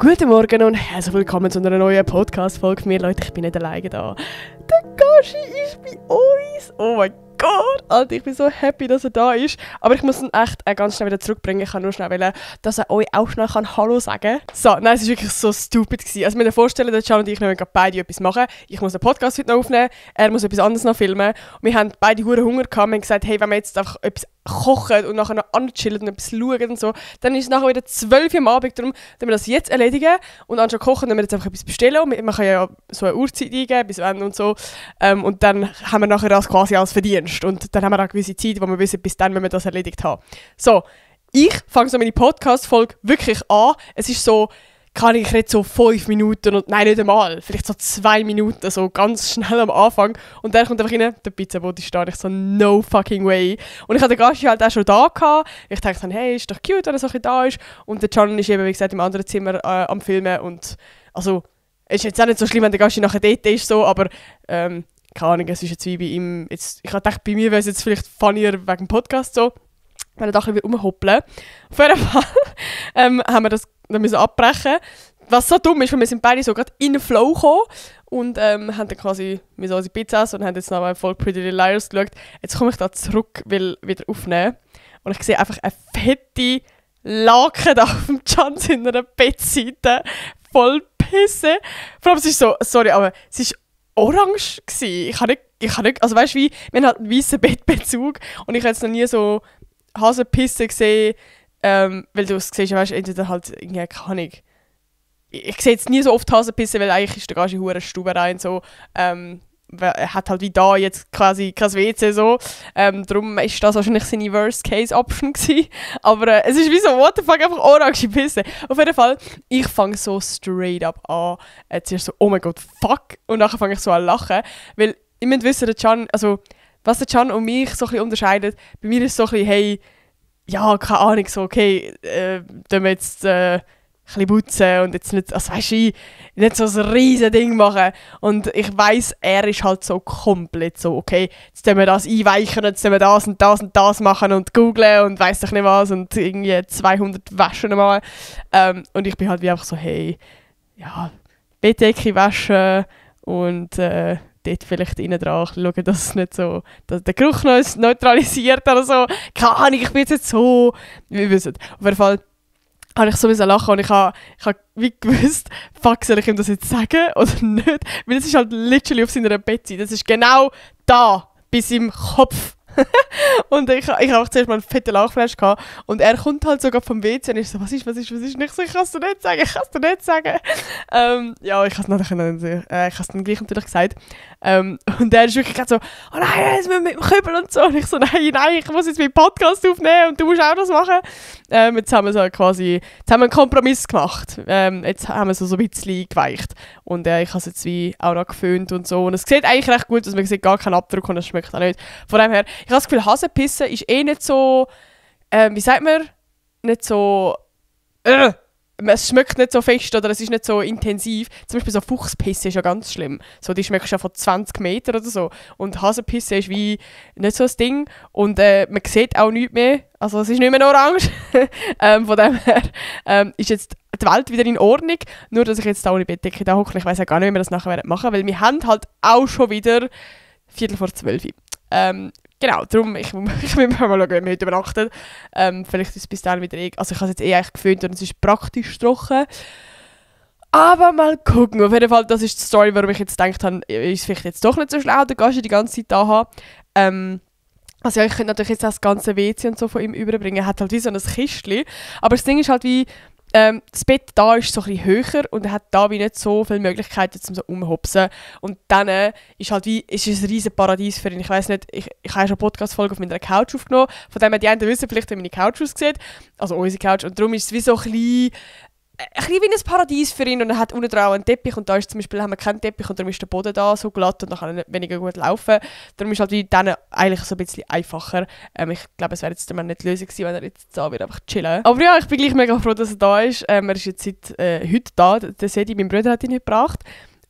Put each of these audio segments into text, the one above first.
Guten Morgen und herzlich willkommen zu einer neuen Podcast-Folge von mir. Leute, ich bin nicht alleine da. Der Gashi ist bei uns. Oh mein Gott, Alter, ich bin so happy, dass er da ist. Aber ich muss ihn echt ganz schnell wieder zurückbringen. Ich kann nur schnell wollen, dass er euch auch schnell Hallo sagen kann. So, nein, es war wirklich so stupid gewesen. Also, ich mir vorstellen, dass Can und ich noch beide etwas machen. Ich muss einen Podcast heute noch aufnehmen, er muss etwas anderes noch filmen. Und wir haben beide hure Hunger gehabt und haben gesagt, hey, wenn wir jetzt einfach etwas kochen und nachher noch anchillen und etwas schauen und so, dann ist es nachher wieder 12 Uhr am Abend. Darum wir das jetzt erledigen und anstatt kochen, dann wir jetzt einfach etwas bestellen. Und man kann ja so eine Uhrzeit eingeben, bis wann und so. Und dann haben wir nachher das quasi als Verdienst. Und dann haben wir auch eine gewisse Zeit, wo wir wissen, bis dann, wenn wir das erledigt haben. So, ich fange so meine Podcast-Folge wirklich an. Es ist so, ich rede so 5 Minuten und nein, nicht einmal, vielleicht so 2 Minuten, so ganz schnell am Anfang. Und dann kommt einfach rein, der Pizzabote ist da. Ich so, no fucking way. Und ich hatte den Gast halt auch schon da gehabt. Ich dachte dann, hey, ist doch cute, wenn er so ein bisschen da ist. Und der Can ist eben, wie gesagt, im anderen Zimmer am Filmen. Und also, es ist jetzt auch nicht so schlimm, wenn der Gast nachher dort ist, so, aber keine Ahnung, es ist jetzt wie bei ihm. Jetzt, ich dachte, bei mir wäre es jetzt vielleicht funnier wegen dem Podcast so, wenn er da ein bisschen rumhoppeln. Auf jeden Fall haben wir das dann müssen abbrechen. Was so dumm ist, weil wir sind beide so gerade in den Flow gekommen und haben dann quasi unsere Pizza essen und haben jetzt noch mal voll Pretty Little Liars geschaut. Jetzt komme ich da zurück, will wieder aufnehmen. Und ich sehe einfach eine fette Laken da auf dem Can in einer Bettseite. Voll Pisse. Vor allem, es ist so, sorry, aber es ist orange gewesen. Ich habe nicht, also weißt du wie, wir haben halt einen weißen Bettbezug und ich habe jetzt noch nie so Hasenpisse gesehen, weil du es siehst, weißt, entweder halt irgendwie, keine Ahnung. Ich sehe jetzt nie so oft Hasenpisse, weil eigentlich ist der Gashi hure Stubenrein so. Er hat halt wie da jetzt quasi kein WC so. Darum ist das wahrscheinlich seine Worst-Case-Option gewesen. Aber es ist wie so, what the fuck, einfach orange Pisse. Auf jeden Fall, ich fange so straight up an. Zuerst so, oh mein Gott, fuck. Und nachher fange ich so an zu lachen. Weil, ich muss wissen, der Can, also, was der Can und mich so ein bisschen unterscheidet, bei mir ist es so ein bisschen, hey, ja, keine Ahnung, so, okay, dann wir jetzt ein bisschen putzen und jetzt nicht, also weißt du, nicht so ein riesen Ding machen. Und ich weiss, er ist halt so komplett so, okay, jetzt tun wir das einweichen, jetzt tun wir das und das und das machen und googlen und weiss ich nicht was und irgendwie 200 Waschen mal. Und ich bin halt wie einfach so, hey, ja, Bettdecke waschen und dort vielleicht innen dran schauen, dass es nicht so, dass der Geruch noch neutralisiert oder so. Keine Ahnung, ich bin jetzt so, wie wissen. Auf jeden Fall habe ich so lachen und ich habe wie gewusst, fuck, soll ich ihm das jetzt sagen oder nicht? Weil es ist halt literally auf seiner Bettseite. Das ist genau da, bis im Kopf. Und ich habe zuerst mal einen fetten Lachflash gehabt und er kommt halt sogar vom WC und ich so, was ist? Und ich so, ich kann es dir nicht sagen. Ja, ich habe es dann gleich natürlich gesagt. Und er ist wirklich gerade so, oh nein, jetzt müssen wir mit dem Kübel und so. Und ich so, nein, ich muss jetzt meinen Podcast aufnehmen und du musst auch das machen. Jetzt haben wir so quasi, einen Kompromiss gemacht. Jetzt haben wir so ein bisschen geweicht. Und ich habe es jetzt wie auch noch geföhnt und so. Und es sieht eigentlich recht gut aus, man sieht gar keinen Abdruck und es schmeckt auch nicht. Von dem her, ich habe das Gefühl, Hasenpissen ist nicht so, wie sagt man, nicht so, es schmeckt nicht so fest oder es ist nicht so intensiv. Zum Beispiel so Fuchspisse ist ja ganz schlimm. So, die schmeckt schon von 20 Metern oder so. Und Hasenpisse ist wie nicht so ein Ding. Und man sieht auch nichts mehr. Also es ist nicht mehr orange. Von dem her ist jetzt die Welt wieder in Ordnung. Nur, dass ich jetzt da ohne Bettdecke da hocke. Ich weiss auch gar nicht, wie wir das nachher machen werden. Weil wir haben halt auch schon wieder 11:45. Genau, darum, ich will mal schauen, wie wir heute übernachten. Vielleicht ist es bis dann wieder also ich habe es jetzt eigentlich geföhnt und es ist praktisch trocken. Aber mal gucken. Auf jeden Fall, das ist die Story, warum ich jetzt gedacht habe, ist es vielleicht jetzt doch nicht so schlau, den Gast die ganze Zeit da haben. Also ja, ich könnte natürlich jetzt auch das ganze WC und so von ihm überbringen. Er hat halt wie so ein Kistchen. Aber das Ding ist halt wie, das Bett da ist so ein bisschen höher und er hat da wie nicht so viele Möglichkeiten zum so umhopsen. Und dann ist halt wie, ist es ein riesen Paradies für ihn. Ich weiss nicht, ich habe ja schon eine Podcast-Folge auf meiner Couch aufgenommen. Von dem her, die einen wissen vielleicht, wie meine Couch aussieht. Also unsere Couch. Und darum ist es wie so ein bisschen wie ein Paradies für ihn und er hat unten dran auch einen Teppich und da ist zum Beispiel, haben wir keinen Teppich und darum ist der Boden da so glatt und dann kann er weniger gut laufen. Darum ist halt wie dann eigentlich so ein bisschen einfacher. Ich glaube, es wäre jetzt nicht die Lösung gewesen, wenn er jetzt da wieder einfach chillen. Aber ja, ich bin gleich mega froh, dass er da ist. Er ist jetzt seit heute da. Der Sedi, mein Bruder, hat ihn heute gebracht.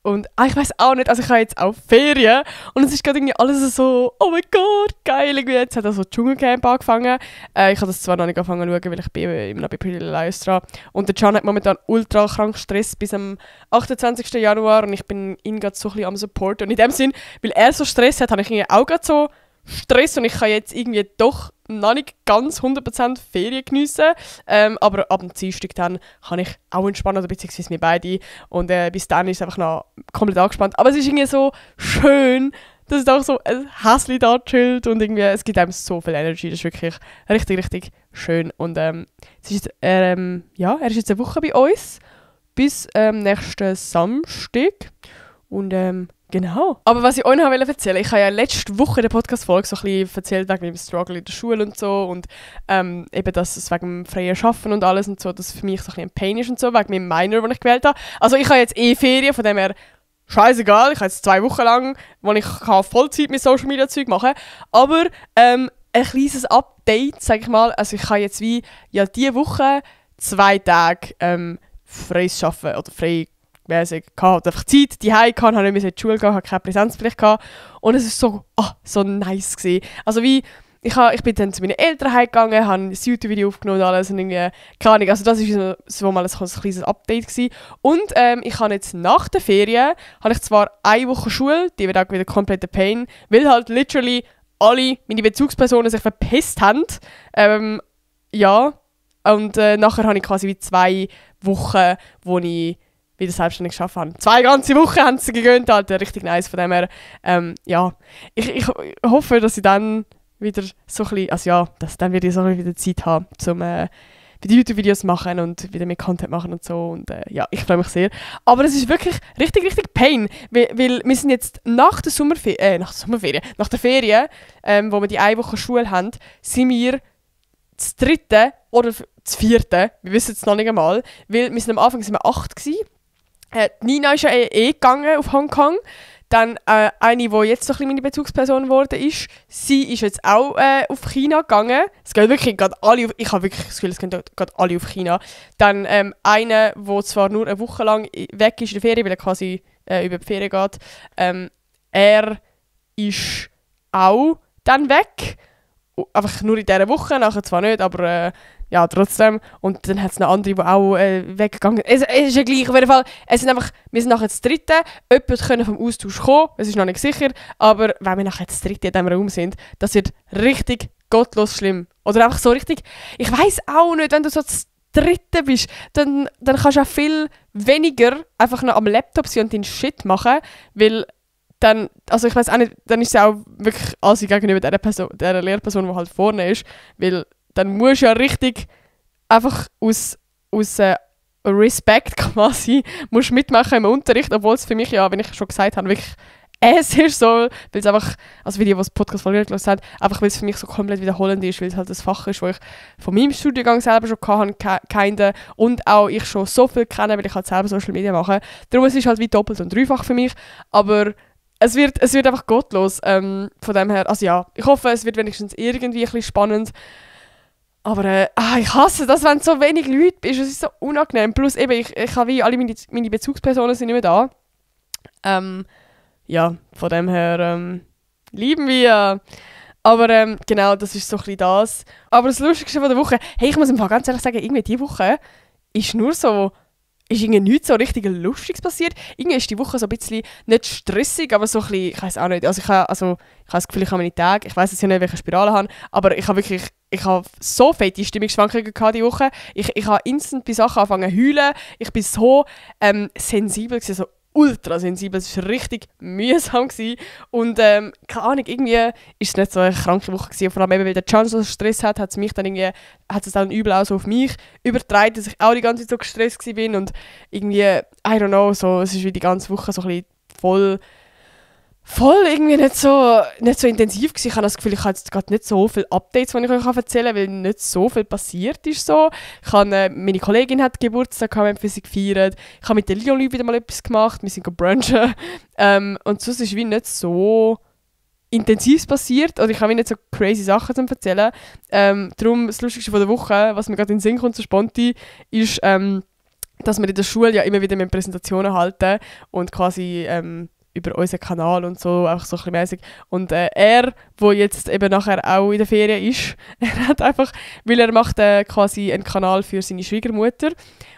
Und ich weiß auch nicht, also ich habe jetzt auch Ferien und es ist gerade irgendwie alles so, oh mein Gott, geil. Irgendwie jetzt hat also Dschungelcamp angefangen. Ich habe das zwar noch nicht angefangen zu schauen, weil ich bin immer noch bei Pretty Little Liars dran. Und der Can hat momentan ultra krank Stress bis am 28. Januar und ich bin ihn gerade so ein bisschen am Support. Und in dem Sinn, weil er so Stress hat, habe ich irgendwie auch gerade so Stress und ich kann jetzt irgendwie doch noch nicht ganz 100% Ferien geniessen. Aber ab dem Dienstag dann kann ich auch entspannen, oder beziehungsweise wir beide. Und bis dann ist es einfach noch komplett angespannt. Aber es ist irgendwie so schön, dass es auch so ein Häschen da chillt und irgendwie, es gibt einem so viel Energy. Das ist wirklich richtig, richtig schön. Und es ist, er ist jetzt eine Woche bei uns bis nächsten Samstag. Und genau. Aber was ich euch noch erzählen wollte, ich habe ja letzte Woche in der Podcast-Folge so ein bisschen erzählt wegen meinem Struggle in der Schule und so und eben, dass es wegen dem freien Arbeiten und alles und so, dass für mich so ein bisschen ein Pain ist und so, wegen meinem Minor, den ich gewählt habe. Also ich habe jetzt Ferien, von dem her scheißegal, ich habe jetzt 2 Wochen lang, wo ich Vollzeit mit Social Media Zeug machen kann, aber ein kleines Update, sage ich mal, also ich habe jetzt wie, ja diese Woche 2 Tage freies Arbeiten oder frei mäßig gehabt, einfach Zeit, die Hause gehabt, habe nicht mehr in die Schule gegangen, habe keine Präsenzpflicht gehabt und es war so nice gewesen. Also wie, ich bin dann zu meinen Eltern heimgegangen, habe ein YouTube-Video aufgenommen und alles und irgendwie, keine Ahnung, also das war so mal ein kleines Update gewesen. Und ich habe jetzt nach der Ferien, habe ich zwar 1 Woche Schule, die wird auch wieder komplett Pain, weil halt literally alle meine Bezugspersonen sich verpisst haben. Ja, und nachher habe ich quasi wie 2 Wochen, wo ich wieder selbstständig arbeiten habe. 2 ganze Wochen haben sie gegönnt, Alter. Richtig nice. Von dem her, ja. Ich hoffe, dass ich dann wieder so ein bisschen, also ja, dass dann wieder so ein bisschen Zeit haben, um die YouTube-Videos machen und wieder mehr Content machen und so. Und ja, ich freue mich sehr. Aber es ist wirklich richtig, richtig Pain, weil wir sind jetzt nach der Ferien, wo wir die 1 Woche Schule haben, sind wir das 3. oder das 4., wir wissen es noch nicht einmal, weil wir sind am Anfang 8 gewesen. Nina ist ja gegangen auf Hongkong. Dann eine, die jetzt so ein bisschen meine Bezugsperson geworden ist, sie ist jetzt auch auf China gegangen. Es gehen wirklich gerade alle ich habe wirklich das Gefühl, es gehen gerade alle auf China. Dann eine, der zwar nur eine Woche lang weg ist in der Ferien, weil er quasi über die Ferien geht. Er ist auch dann weg. Einfach nur in dieser Woche, nachher zwar nicht, aber ja, trotzdem. Und dann hat es noch andere, die auch weggegangen sind. Es ist ja gleich, auf jeden Fall. Wir sind nachher das 3. Jemand können vom Austausch kommen, es ist noch nicht sicher. Aber wenn wir nachher das 3. in diesem Raum sind, das wird richtig gottlos schlimm. Oder einfach so richtig, ich weiss auch nicht, wenn du so das 3. bist, dann kannst du auch viel weniger einfach noch am Laptop sein und deinen Shit machen, weil dann, also ich weiß auch nicht, dann ist es auch wirklich Asi gegenüber der Lehrperson, die halt vorne ist, weil dann musst du ja richtig einfach aus Respekt quasi musst mitmachen im Unterricht, obwohl es für mich ja, wenn ich schon gesagt habe, wirklich es ist so, weil es einfach, also wie die, die das Podcast von gelassen haben, einfach weil es für mich so komplett wiederholend ist, weil es halt das Fach ist, wo ich von meinem Studiengang selber schon hatte und auch ich schon so viel kenne, weil ich halt selber Social Media mache. Darum ist es halt wie doppelt und dreifach für mich, aber es wird einfach gottlos. Von dem her, also ja, ich hoffe, es wird wenigstens irgendwie ein bisschen spannend. Aber ich hasse das, wenn so wenig Leute bist. Es ist so unangenehm. Plus eben, ich habe wie alle meine Bezugspersonen sind nicht mehr da. Ja, von dem her lieben wir. Aber genau, das ist so ein bisschen das. Aber das Lustigste von der Woche, hey, ich muss im Fall ganz ehrlich sagen, irgendwie diese Woche ist nur so, ist irgendwie nichts so richtig Lustiges passiert. Irgendwie ist die Woche so ein bisschen, nicht stressig, aber so ein bisschen, ich weiß auch nicht, ich habe das Gefühl, ich habe meine Tage, ich weiß jetzt ja nicht, welche Spirale ich habe, aber ich habe so fette Stimmungsschwankungen gehabt diese Woche. Ich habe instant bei Sachen angefangen zu heulen. Ich bin so sensibel gewesen, so ultra sensibel. Es war richtig mühsam gewesen. Und keine Ahnung, irgendwie war es nicht so eine kranke Woche gewesen. Vor allem eben, weil der Can so Stress hat es dann übel auch so auf mich übertragen, dass ich auch die ganze Zeit so gestresst war. Und irgendwie, I don't know, so, es ist wie die ganze Woche so ein bisschen voll irgendwie nicht so intensiv gewesen. Ich habe das Gefühl, ich habe jetzt gerade nicht so viele Updates, die ich euch erzählen kann, weil nicht so viel passiert ist. So. Meine Kollegin hat Geburtstag, wir haben für sie gefeiert. Ich habe mit der Leonie wieder mal etwas gemacht, wir sind brunchen. Und sonst ist wie nicht so intensiv passiert, oder ich habe nicht so crazy Sachen zu erzählen. Darum, das Lustigste von der Woche, was mir gerade in den Sinn kommt, so spontan, ist, dass wir in der Schule ja immer wieder mit Präsentationen halten und quasi über unseren Kanal und so, einfach so ein bisschen mäßig. Und er, wo jetzt eben nachher auch in der Ferien ist, er hat einfach, weil er macht quasi einen Kanal für seine Schwiegermutter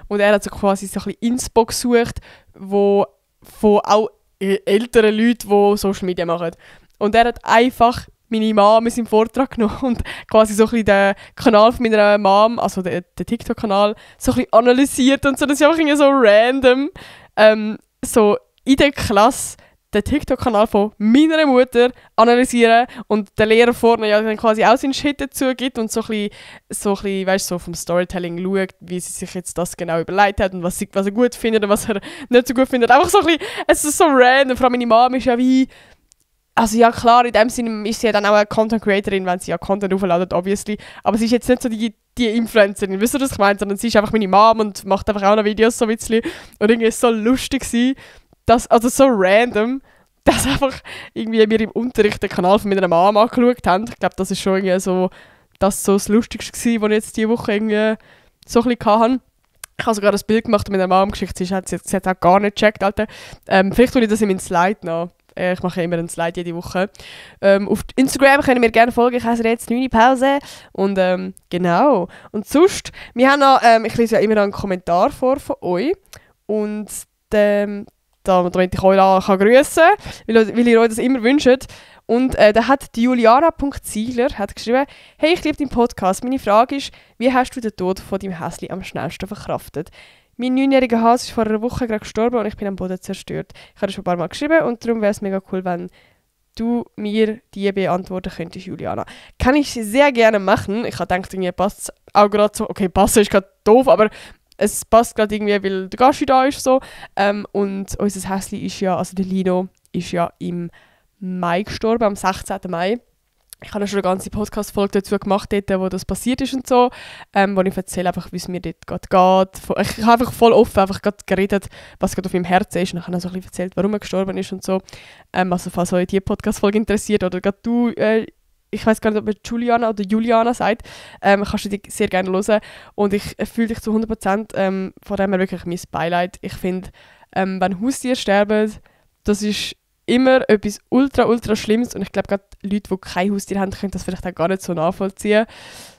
und er hat so quasi so ein bisschen Inspo gesucht, wo von auch älteren Leuten, die Social Media machen. Und er hat einfach meine Mom in seinem Vortrag genommen und quasi so ein bisschen den Kanal von meiner Mom, also den TikTok-Kanal, so ein bisschen analysiert und so. Das ist einfach irgendwie so random. So in der Klasse den TikTok-Kanal von meiner Mutter analysieren und der Lehrer vorne ja dann quasi auch seinen Shit dazu gibt und so ein bisschen weißt, so vom Storytelling schaut, wie sie sich jetzt das genau überlegt hat und was er gut findet und was er nicht so gut findet. Einfach so ein bisschen, es ist so random. Vor allem meine Mom ist ja wie, also ja klar, in dem Sinne ist sie ja dann auch eine Content-Creatorin, wenn sie ja Content aufladet, obviously, aber sie ist jetzt nicht so die Influencerin, wisst ihr, was ich meine, sondern sie ist einfach meine Mom und macht einfach auch noch Videos so ein bisschen und irgendwie ist es so lustig gewesen, also so random, dass einfach irgendwie wir im Unterricht den Kanal von meiner Mom angeschaut haben. Ich glaube, das ist schon irgendwie so das Lustigste gewesen, was ich jetzt diese Woche irgendwie so ein bisschen hatte. Ich habe sogar ein Bild gemacht mit meiner Mom geschickt, sie hat auch gar nicht gecheckt, Alter. Vielleicht tue ich das in meinen Slide noch. Ich mache immer einen Slide jede Woche. Auf Instagram können wir gerne folgen. Ich heiße jetzt 9 Pause. Und genau. Und sonst, wir haben noch, ich lese ja immer noch einen Kommentar vor von euch. Und damit ich euch auch grüssen kann, weil ihr euch das immer wünscht. Und da hat die Juliana.Ziegler geschrieben: «Hey, ich liebe deinen Podcast. Meine Frage ist, wie hast du den Tod von deinem Häschen am schnellsten verkraftet? Mein 9-jähriger Hase ist vor einer Woche gerade gestorben und ich bin am Boden zerstört. Ich habe das schon ein paar Mal geschrieben und darum wäre es mega cool, wenn du mir die beantworten könntest, Juliana.» Kann ich sehr gerne machen. Ich habe gedacht, irgendwie passt es auch gerade so. Okay, passen ist gerade doof, aber es passt gerade irgendwie, weil der Gaschi da ist. So. Und unser Häschen ist ja, also der Lino, ist ja im Mai gestorben, am 16. Mai. Ich habe ja schon eine ganze Podcast-Folge dazu gemacht, dort, wo das passiert ist und so, wo ich erzähle, einfach, wie es mir dort gerade geht. Ich habe einfach voll offen einfach geredet, was gerade auf meinem Herzen ist und ich habe so ein bisschen erzählt, warum er gestorben ist und so. Also falls euch diese Podcast-Folge interessiert oder gerade du, ich weiß gar nicht, ob man Juliana oder Juliana sagt, kannst du die sehr gerne hören und ich fühle dich zu 100%, von dem her wirklich mein Beileid. Ich finde, wenn Haustiere sterben, das ist immer etwas ultra Schlimmes und ich glaube, gerade Leute, die kein Haustier haben, können das vielleicht auch gar nicht so nachvollziehen.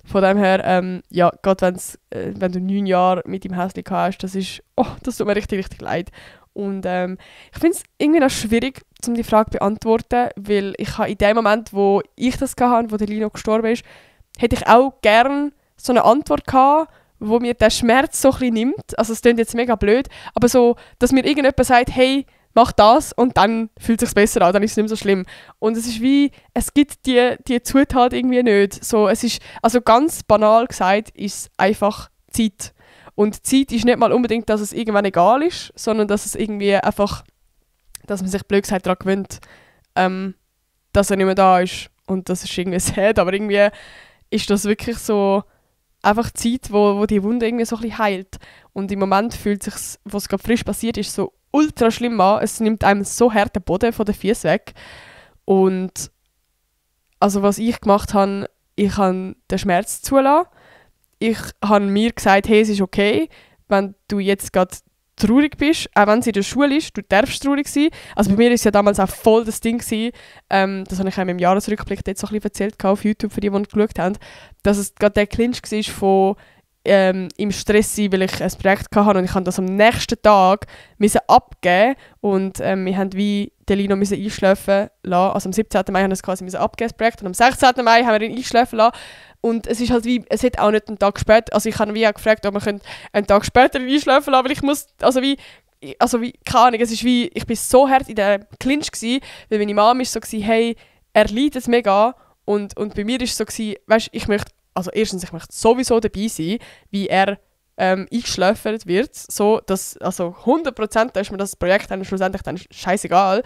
Von dem her, ja, gerade wenn du 9 Jahre mit dem Häschen hast, das tut mir richtig leid. Und ich finde es irgendwie noch schwierig, um die Frage zu beantworten, weil ich habe in dem Moment, wo ich das hatte, wo der Lino gestorben ist, hätte ich auch gerne so eine Antwort gehabt, wo mir der Schmerz so ein bisschen nimmt. Also es klingt jetzt mega blöd, aber so, dass mir irgendjemand sagt, hey, mach das und dann fühlt es sich besser an, dann ist es nicht mehr so schlimm. Und es ist wie, es gibt die Zutat irgendwie nicht. So, es ist, also ganz banal gesagt, ist es einfach Zeit. Und Zeit ist nicht mal unbedingt, dass es irgendwann egal ist, sondern dass es irgendwie einfach, dass man sich blöd gesagt daran gewöhnt, dass er nicht mehr da ist. Und das ist irgendwie sad, aber irgendwie ist das wirklich so einfach Zeit, wo die Wunde irgendwie so ein bisschen heilt. Und im Moment fühlt es sich, was gerade frisch passiert ist, so ultra schlimm an. Es nimmt einem so hart den Boden von den Füßen weg. Und also was ich gemacht habe, ich habe den Schmerz zulassen. Ich habe mir gesagt, hey, es ist okay, wenn du jetzt gerade traurig bist, auch wenn es in der Schule ist, du darfst traurig sein. Also bei mir war es ja damals auch voll das Ding gewesen, das habe ich auch im Jahresrückblick jetzt so ein bisschen erzählt auf YouTube, für die geschaut haben, dass es gerade der Clinch war von im Stress sein, weil ich ein Projekt hatte und ich musste das am nächsten Tag abgeben und wir haben wie den Lino einschlafen lassen. Also am 17. Mai haben wir das quasi abgeben, das Projekt, und am 16. Mai haben wir ihn einschlafen lassen. Und es ist halt wie, es hat auch nicht einen Tag später, also ich habe wie auch gefragt, ob wir einen Tag später einschlafen lassen, weil ich muss, keine Ahnung, es ist wie, ich bin so hart in der Clinch gewesen, weil meine Mama ist so gewesen, hey, er leidet es mega und bei mir ist es so gewesen, weißt, ich möchte sowieso dabei sein, wie er eingeschläfert wird, so, dass, also 100% da ist mir das Projekt dann schlussendlich dann scheißegal,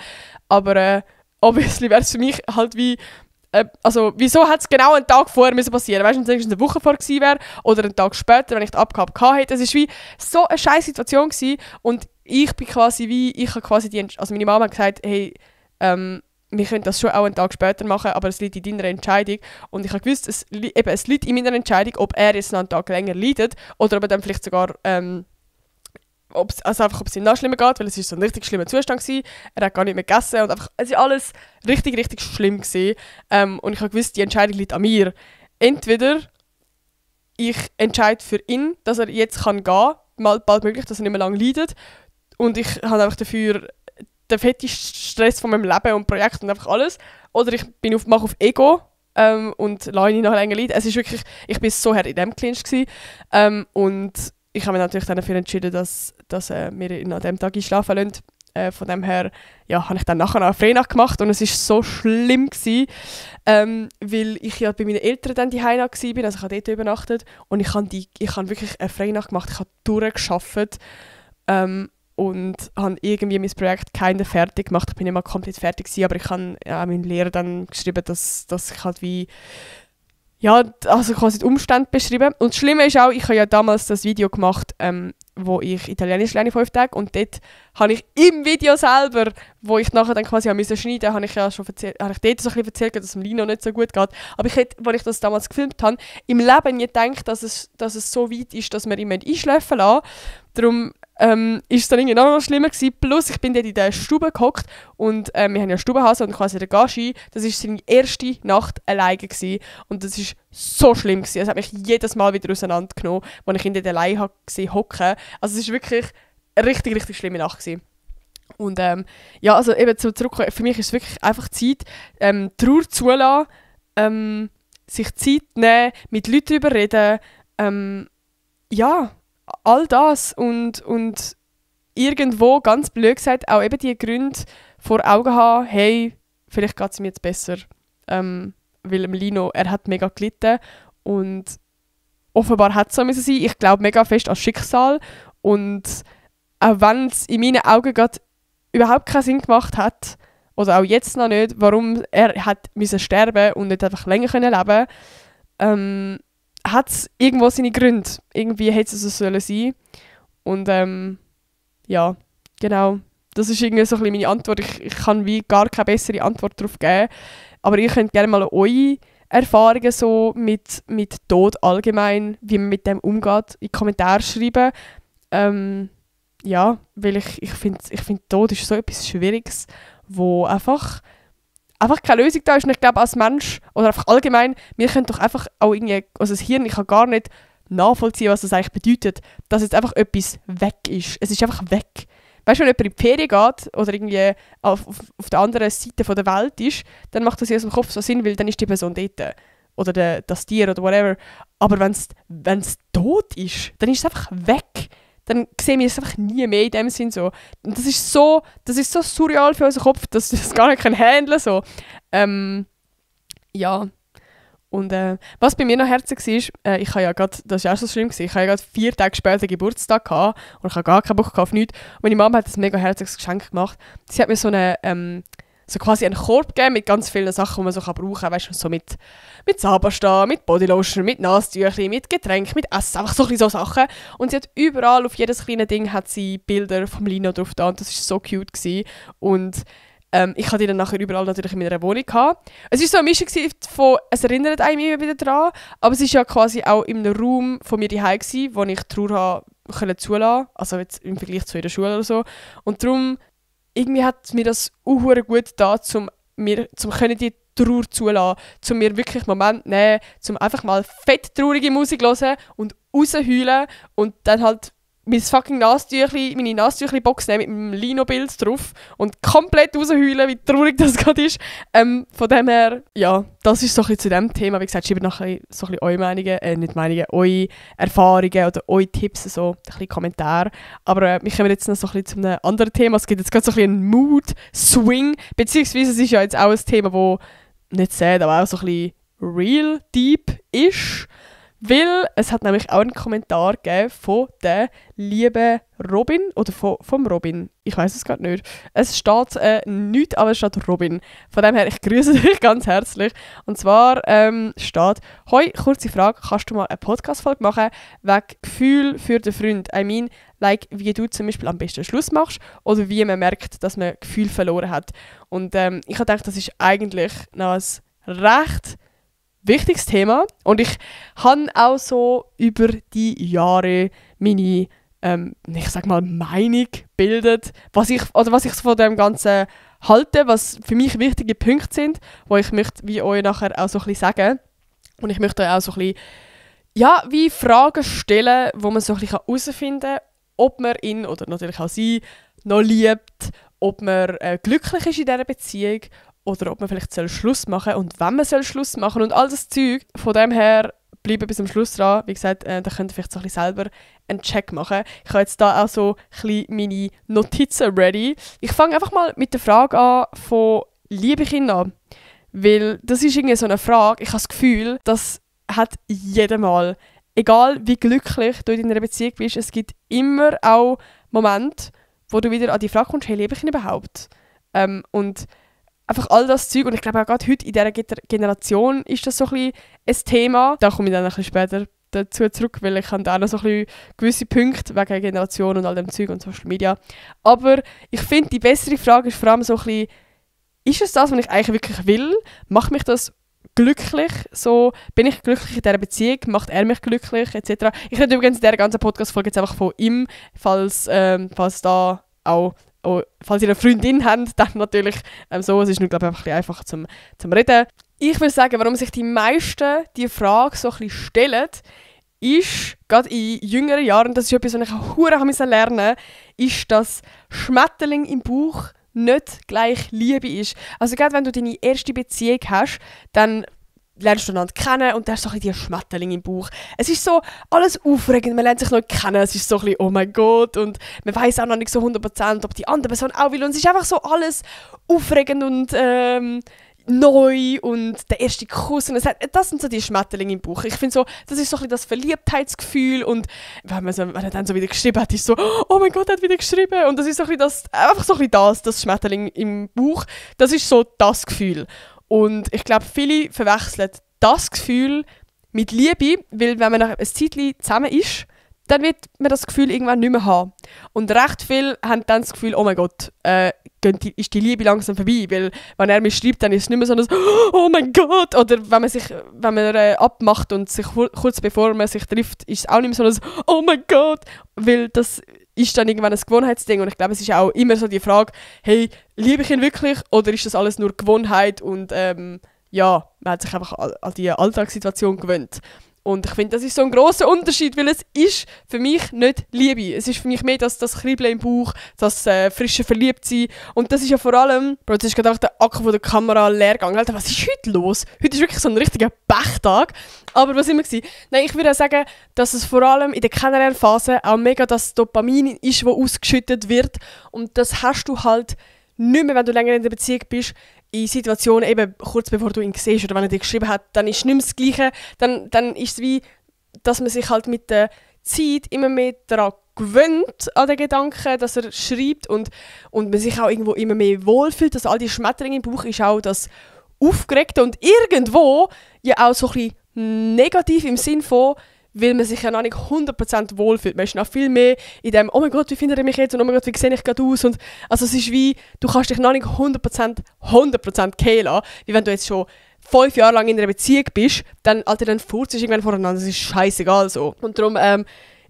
aber obviously wäre es für mich halt wie, also wieso hat es genau einen Tag vorher müssen passieren? Weißt du, wenn es eine Woche vorher gewesen wäre oder einen Tag später, wenn ich die Abgabe hatte. Es war wie so eine scheiß Situation gewesen. Und ich bin quasi wie, also meine Mama hat gesagt, hey, wir können das schon auch einen Tag später machen, aber es liegt in deiner Entscheidung. Und ich habe gewusst, es liegt in meiner Entscheidung, ob er jetzt noch einen Tag länger leidet oder ob er dann vielleicht sogar ob es ihm noch schlimmer geht, weil es ist so ein richtig schlimmer Zustand war. Er hat gar nicht mehr gegessen und einfach, es war alles richtig, richtig schlimm gewesen. Und ich habe gewusst, die Entscheidung liegt an mir. Entweder ich entscheide für ihn, dass er jetzt gehen kann, bald möglich, dass er nicht mehr lange leidet. Und ich habe einfach dafür den fetten Stress von meinem Leben und Projekt und einfach alles. Oder ich mache auf Ego und lasse ihn noch länger leiden. Es ist wirklich, ich war so hart in dem Clinch gewesen. Und ich habe mich natürlich dann dafür entschieden, dass wir ihn an diesem Tag einschlafen lassen. Von dem her habe ich dann nachher noch eine Freinacht gemacht und es war so schlimm gewesen, weil ich ja bei meinen Eltern dann die Heim war, also ich habe dort übernachtet und ich habe wirklich eine Freinacht gemacht, ich habe durchgearbeitet und habe irgendwie mein Projekt keiner fertig gemacht. Ich bin nicht mal komplett fertig gewesen, aber ich habe meinem Lehrer dann geschrieben, dass ich halt wie also quasi die Umstände beschrieben. Und das Schlimme ist auch, ich habe ja damals das Video gemacht, wo ich Italienisch lerne 5 Tage und dort habe ich im Video selber, wo ich nachher dann quasi schneiden musste, habe ich ja schon habe ich dort so ein bisschen erzählt, dass es dem Lino nicht so gut geht. Aber ich hätte, als ich das damals gefilmt habe, im Leben nie gedacht, dass es so weit ist, dass wir ihn einschläfen lassen. Darum ist es dann irgendwie noch schlimmer gewesen. Plus, ich bin dort in der Stube gehockt und wir haben ja Stubenhase und quasi der Gashi, das war seine erste Nacht alleine gewesen. Und das war so schlimm gewesen. Es hat mich jedes Mal wieder auseinandergenommen, als ich ihn dort alleine gesehen hocken. Also es war wirklich eine richtig, richtig schlimme Nacht gewesen. Und also eben zurück, für mich ist es wirklich einfach Zeit, Trauer zulassen, sich Zeit nehmen, mit Leuten darüber reden, all das und irgendwo, ganz blöd gesagt, auch eben die Gründe vor Augen haben, hey, vielleicht geht es mir jetzt besser, weil im Lino, er hat mega gelitten und offenbar hat es so müssen sein. Ich glaube mega fest an Schicksal und auch wenn es in meinen Augen gerade überhaupt keinen Sinn gemacht hat, oder auch jetzt noch nicht, warum er hat müssen sterben und nicht einfach länger können leben, hat es irgendwo seine Gründe. Irgendwie hätte es so sollen sein. Und genau. Das ist irgendwie so ein bisschen meine Antwort. Ich kann wie gar keine bessere Antwort darauf geben. Aber ihr könnt gerne mal eure Erfahrungen so mit Tod allgemein, wie man mit dem umgeht, in die Kommentare schreiben. Weil ich finde, Tod ist so etwas Schwieriges, wo einfach keine Lösung da ist. Und ich glaube, als Mensch oder einfach allgemein, wir können doch einfach auch irgendwie, also das Hirn, ich kann gar nicht nachvollziehen, was das eigentlich bedeutet, dass jetzt einfach etwas weg ist. Es ist einfach weg. Weißt du, wenn jemand in die Ferien geht oder irgendwie auf der anderen Seite der Welt ist, dann macht das ja aus dem Kopf so Sinn, weil dann ist die Person dort. Oder das Tier oder whatever. Aber wenn es tot ist, dann ist es einfach weg. Dann sehen wir es einfach nie mehr in dem Sinn so. Und das ist so surreal für unseren Kopf, dass wir das gar nicht handeln können. So. Und was bei mir noch herzig war, ich habe ja gerade, das war auch so schlimm, ich habe ja gerade 4 Tage später Geburtstag gehabt und ich habe gar keinen Bock auf nichts. Und meine Mama hat ein mega herziges Geschenk gemacht. Sie hat mir so quasi einen Korb gegeben mit ganz vielen Sachen, die man so brauchen kann. Weißt du, so mit Zahnpasta, mit Bodylotion, mit Nasstüchern, mit Getränken, mit Essen, einfach so Sachen. Und sie hat überall, auf jedes kleine Ding, hat sie Bilder vom Lino drauf da und das war so cute gewesen. Und ich hatte die dann nachher überall natürlich in meiner Wohnung gehabt. Es war so eine Mischung von, es erinnert einem immer wieder daran, aber es war ja quasi auch in einem Raum von mir daheim gewesen, wo ich Trauer zulassen konnte, also jetzt im Vergleich zu in der Schule oder so. Und darum irgendwie hat mir das auch gut getan, zum die Trauer zulassen, zum mir wirklich einen Moment nehmen, zum einfach mal fett traurige Musik hören und rausheulen und dann halt meine Nasstüchli-Box nehmen mit meinem Lino-Bild drauf und komplett rausheulen, wie traurig das gerade ist. Von dem her, ja, das ist so ein bisschen zu dem Thema. Wie gesagt, schreibt nachher so ein bisschen eure Meinungen, eure Erfahrungen oder eure Tipps, so ein bisschen Kommentare. Aber wir kommen jetzt noch so ein bisschen zu einem anderen Thema. Es gibt jetzt gerade so ein bisschen einen Mood-Swing, beziehungsweise es ist ja jetzt auch ein Thema, das nicht sad, aber auch so ein bisschen real deep ist. Weil es hat nämlich auch einen Kommentar gegeben von der lieben Robin oder vom Robin. Ich weiß es gerade nicht. Es steht nichts, aber es steht Robin. Von dem her, ich grüße dich ganz herzlich. Und zwar steht: «Hoi, kurze Frage, kannst du mal eine Podcast-Folge machen wegen Gefühl für den Freund? I mean, like, wie du zum Beispiel am besten Schluss machst oder wie man merkt, dass man Gefühl verloren hat.» Und ich habe gedacht, das ist eigentlich noch ein recht wichtiges Thema und ich habe auch so über die Jahre meine ich sag mal, Meinung bildet, was ich von dem Ganzen halte, was für mich wichtige Punkte sind, wo ich möchte wie euch nachher auch so ein bisschen sagen. Und ich möchte euch auch so ein bisschen, ja, wie Fragen stellen, wo man so ein bisschen herausfinden kann, ob man ihn oder natürlich auch sie noch liebt, ob man glücklich ist in dieser Beziehung oder ob man vielleicht Schluss machen soll und wenn man Schluss machen soll und all das Zeug. Von dem her bleiben bis zum Schluss dran. Wie gesagt, da könnt ihr vielleicht so ein bisschen selber einen Check machen. Ich habe jetzt da auch so ein bisschen meine Notizen ready. Ich fange einfach mal mit der Frage an von «Liebe Kinder?» Weil das ist irgendwie so eine Frage, ich habe das Gefühl, das hat jeder mal. Egal wie glücklich du in deiner Beziehung bist, es gibt immer auch Momente, wo du wieder an die Frage kommst, hey, liebe ich ihn überhaupt? Und einfach all das Zeug, und ich glaube auch gerade heute in dieser Generation ist das so ein bisschen ein Thema. Da komme ich dann ein bisschen später dazu zurück, weil ich habe da auch noch so ein bisschen gewisse Punkte wegen Generation und all dem Zeug und Social Media. Aber ich finde, die bessere Frage ist vor allem so ein bisschen, ist es das, was ich eigentlich wirklich will? Macht mich das glücklich? So, bin ich glücklich in dieser Beziehung? Macht er mich glücklich? Etc. Ich rede übrigens in dieser ganzen Podcast-Folge jetzt einfach von ihm, falls da auch, falls ihr eine Freundin habt, dann natürlich so. Es ist nur, glaube ich, einfach ein bisschen einfach zum Reden. Ich würde sagen, warum sich die meisten die Frage so ein bisschen stellen, ist, gerade in jüngeren Jahren, das ist etwas, was ich auch verdammt lernen musste, ist, dass Schmetterling im Bauch nicht gleich Liebe ist. Also gerade wenn du deine erste Beziehung hast, dann lernst du einander kennen und da hast du so ein bisschen die Schmetterling im Bauch. Es ist so alles aufregend, man lernt sich noch kennen, es ist so ein bisschen «Oh mein Gott» und man weiß auch noch nicht so 100%, ob die andere Person auch will und es ist einfach so alles aufregend und neu und der erste Kuss und das sind so die Schmetterlinge im Bauch. Ich finde so, das ist so ein bisschen das Verliebtheitsgefühl und wenn er dann so wieder geschrieben hat, ist so «Oh mein Gott, er hat wieder geschrieben» und das ist so ein bisschen einfach so ein bisschen das Schmetterling im Bauch, das ist so das Gefühl. Und ich glaube, viele verwechseln das Gefühl mit Liebe, weil wenn man nach ein Zeitchen zusammen ist, dann wird man das Gefühl irgendwann nicht mehr haben. Und recht viele haben dann das Gefühl, oh mein Gott, ist die Liebe langsam vorbei, weil wenn er mir schreibt, dann ist es nicht mehr so ein «Oh mein Gott!» Oder wenn man abmacht und sich kurz bevor man sich trifft, ist es auch nicht mehr so ein «Oh mein Gott!» Weil das ist dann irgendwann ein Gewohnheitsding und ich glaube, es ist auch immer so die Frage, hey, liebe ich ihn wirklich oder ist das alles nur Gewohnheit und ja, man hat sich einfach an die Alltagssituation gewöhnt. Und ich finde, das ist so ein grosser Unterschied, weil es ist für mich nicht Liebe. Es ist für mich mehr das Kribbeln im Bauch, das frische Verliebtsein. Und das ist ja vor allem, Bro, jetzt ist gerade auch der Akku von der Kamera leer gegangen. Alter, was ist heute los? Heute ist wirklich so ein richtiger Pechtag. Aber was immer war? Nein, ich würde sagen, dass es vor allem in der Kennenlernphase auch mega das Dopamin ist, das ausgeschüttet wird. Und das hast du halt nicht mehr, wenn du länger in der Beziehung bist, in Situationen eben kurz bevor du ihn siehst oder wenn er dir geschrieben hat, dann ist es nicht mehr das Gleiche. Dann ist es wie, dass man sich halt mit der Zeit immer mehr daran gewöhnt, an den Gedanken, dass er schreibt und man sich auch irgendwo immer mehr wohlfühlt. Also all die Schmetterlinge im Bauch ist auch das Aufgeregte und irgendwo ja auch so ein bisschen negativ im Sinn von, weil man sich ja noch nicht 100% wohlfühlt. Man ist noch viel mehr in dem «Oh mein Gott, wie findet er mich jetzt?» und «Oh mein Gott, wie sehe ich gerade aus?» und also es ist wie, du kannst dich noch nicht 100% gehen lassen, wie wenn du jetzt schon 5 Jahre lang in einer Beziehung bist, dann furzt es irgendwann voneinander, das ist scheißegal so. Und darum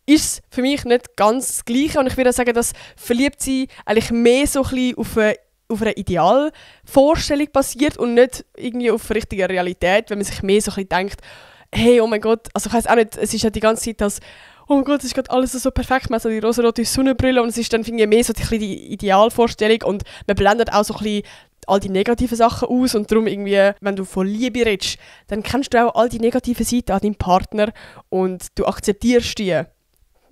ist es für mich nicht ganz das Gleiche und ich würde sagen, dass Verliebtsein eigentlich mehr so ein bisschen auf einer Idealvorstellung basiert und nicht irgendwie auf richtiger Realität, wenn man sich mehr so ein bisschen denkt, hey, oh mein Gott, also ich weiss auch nicht, es ist ja die ganze Zeit das, oh mein Gott, es ist gerade alles so perfekt, man hat so die rosarote Sonnenbrille und es ist dann irgendwie mehr so die Idealvorstellung und man blendet auch so ein bisschen all die negativen Sachen aus und darum irgendwie, wenn du von Liebe redest, dann kennst du auch all die negativen Seiten an deinem Partner und du akzeptierst die.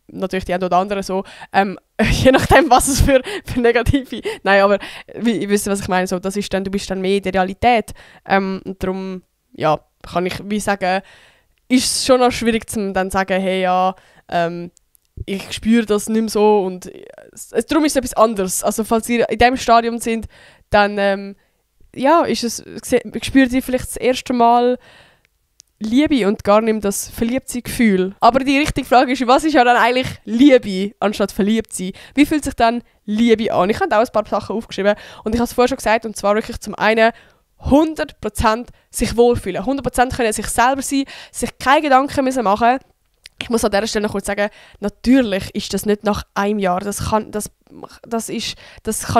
Natürlich die einen oder anderen so, je nachdem, was es für negative, nein, aber ihr wisst, was ich meine, so, das ist dann, du bist dann mehr in der Realität und darum, ja, kann ich wie sagen, ist es schon noch schwierig zu dann sagen, hey ja, ich spüre das nicht mehr so und darum ist es etwas anderes. Also falls ihr in diesem Stadium sind, dann ja, spürt ihr vielleicht das erste Mal Liebe und gar nicht das Verliebtsein-Gefühl. Aber die richtige Frage ist, was ist ja dann eigentlich Liebe anstatt Verliebtsein? Wie fühlt sich dann Liebe an? Ich habe auch ein paar Sachen aufgeschrieben und ich habe es vorher schon gesagt, und zwar wirklich zum einen 100% sich wohlfühlen. 100% können sich selber sein, sich keine Gedanken müssen machen, ich muss an dieser Stelle noch kurz sagen, natürlich ist das nicht nach einem Jahr. Das kann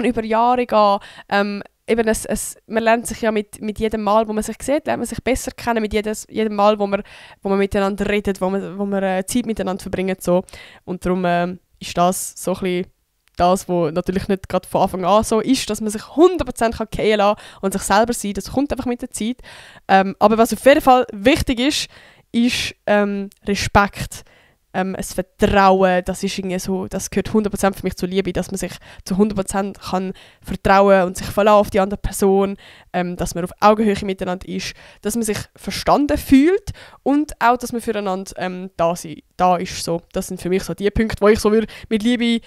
über Jahre gehen. Man lernt sich ja mit jedem Mal, wo man sich sieht, lernt man sich besser kennen, mit jedem Mal, wo man miteinander redet, wo man Zeit miteinander verbringt. So. Und darum ist das so ein bisschen das, was natürlich nicht gerade von Anfang an so ist, dass man sich 100% fallen kann und sich selber sein. Das kommt einfach mit der Zeit. Aber was auf jeden Fall wichtig ist Respekt. Das Vertrauen, das ist irgendwie so, das gehört 100% für mich zur Liebe, dass man sich zu 100% kann vertrauen und sich verlassen auf die andere Person, dass man auf Augenhöhe miteinander ist, dass man sich verstanden fühlt und auch, dass man füreinander da ist. So. Das sind für mich so die Punkte, die ich so mit Liebe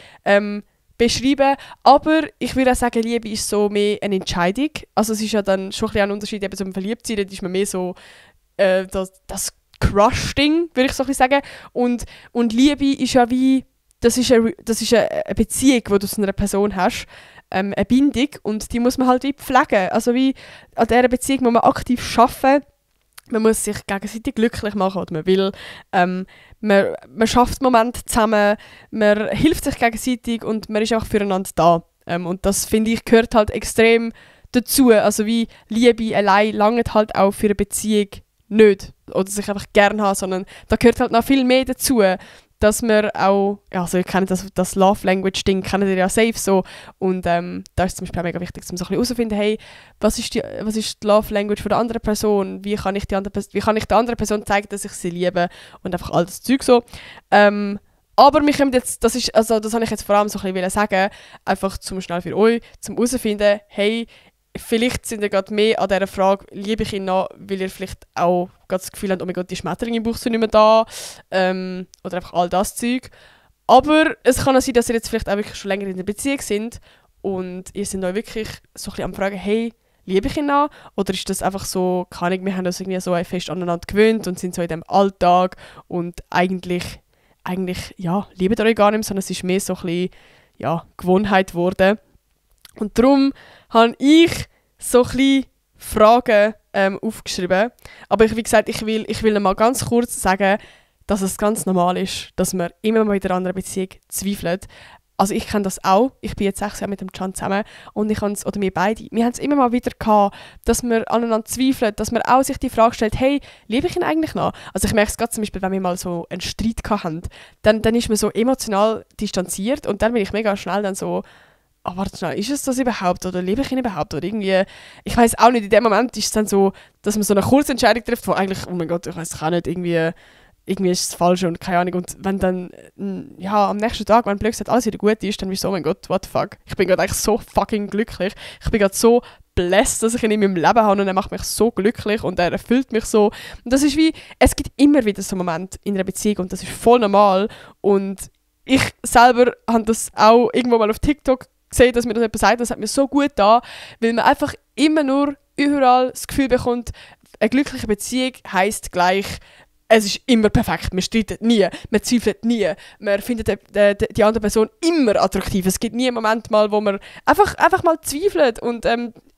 beschreiben. Aber ich würde auch sagen, Liebe ist so mehr eine Entscheidung. Also es ist ja dann schon ein bisschen ein Unterschied eben zum Verliebtsein, da ist man mehr so das Crush-Ding, würde ich so ein bisschen sagen. Und Liebe ist ja wie, das ist eine Beziehung, die du zu einer Person hast, eine Bindung, und die muss man halt wie pflegen. Also wie an dieser Beziehung muss man aktiv arbeiten. Man muss sich gegenseitig glücklich machen, oder man will. Man schafft Momente zusammen, man hilft sich gegenseitig und man ist einfach füreinander da. Und das, finde ich, gehört halt extrem dazu. Also wie Liebe allein langt halt auch für eine Beziehung nicht. Oder sich einfach gerne haben, sondern da gehört halt noch viel mehr dazu, dass wir auch, ja, also ihr kennt das Love Language Ding, kennt ihr ja safe so, und da ist zum Beispiel auch mega wichtig, dass man so ein bisschen herausfinden, hey, was ist die Love Language von der anderen Person, wie kann ich der anderen Person zeigen, dass ich sie liebe, und einfach all das Zeug so. Aber mich kommt jetzt, das habe ich jetzt vor allem so ein bisschen sagen, einfach zum schnell für euch, zum herausfinden, hey, vielleicht sind ihr gerade mehr an dieser Frage, liebe ich ihn noch, weil ihr vielleicht auch gerade das Gefühl habt, oh mein Gott, die Schmetterlinge im Bauch sind nicht mehr da, oder einfach all das Zeug. Aber es kann auch sein, dass ihr jetzt vielleicht auch wirklich schon länger in der Beziehung sind und ihr seid euch wirklich so ein bisschen am Fragen, hey, liebe ich ihn noch? Oder ist das einfach so, keine Ahnung, wir haben uns irgendwie so fest aneinander gewöhnt und sind so in diesem Alltag und eigentlich ja, liebt ihr euch gar nicht mehr, sondern es ist mehr so ein bisschen, ja, Gewohnheit geworden. Und darum habe ich so ein bisschen Fragen aufgeschrieben. Aber wie gesagt, ich will mal ganz kurz sagen, dass es ganz normal ist, dass man immer mal wieder an einer Beziehung zweifelt. Also ich kenne das auch. Ich bin jetzt 6 Jahre mit dem Can zusammen und wir haben es immer mal wieder gehabt, dass wir aneinander zweifeln, dass man auch sich die Frage stellt, hey, liebe ich ihn eigentlich noch? Also ich merke es gerade zum Beispiel, wenn wir mal so einen Streit hatten, dann ist man so emotional distanziert und dann bin ich mega schnell dann so, oh, warte schnell, ist es das überhaupt? Oder liebe ich ihn überhaupt? Oder irgendwie, ich weiß auch nicht, in dem Moment ist es dann so, dass man so eine Kurzentscheidung trifft, wo eigentlich, oh mein Gott, ich weiß auch nicht, irgendwie ist es falsch und keine Ahnung. Und wenn dann, ja, am nächsten Tag, wenn plötzlich alles wieder gut ist, dann bist du so, oh mein Gott, what the fuck? Ich bin gerade eigentlich so fucking glücklich. Ich bin gerade so blessed, dass ich ihn in meinem Leben habe und er macht mich so glücklich und er erfüllt mich so. Und das ist wie, es gibt immer wieder so einen Moment in einer Beziehung und das ist voll normal. Und ich selber habe das auch irgendwo mal auf TikTok gesehen, dass mir das jemand sagt, das hat mir so gut getan, weil man einfach immer nur überall das Gefühl bekommt, eine glückliche Beziehung heisst gleich, es ist immer perfekt, man streitet nie, man zweifelt nie, man findet die andere Person immer attraktiv. Es gibt nie einen Moment mal, wo man einfach mal zweifelt und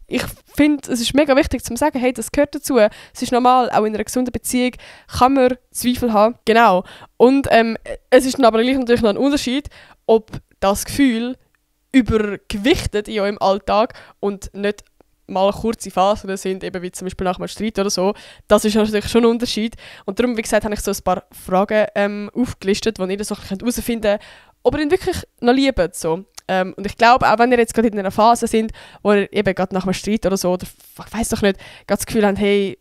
ich finde, es ist mega wichtig zu sagen, hey, das gehört dazu, es ist normal, auch in einer gesunden Beziehung kann man Zweifel haben, genau. Und es ist dann aber gleich natürlich noch ein Unterschied, ob das Gefühl übergewichtet in eurem Alltag und nicht mal kurze Phasen sind, eben wie zum Beispiel nach einem Streit oder so. Das ist natürlich schon ein Unterschied. Und darum, wie gesagt, habe ich so ein paar Fragen aufgelistet, die ihr so herausfinden könnt, ob ihr ihn wirklich noch liebt. So. Und ich glaube, auch wenn ihr jetzt gerade in einer Phase sind, wo ihr eben gerade nach einem Streit oder so, oder ich weiss doch nicht, gerade das Gefühl habt, hey,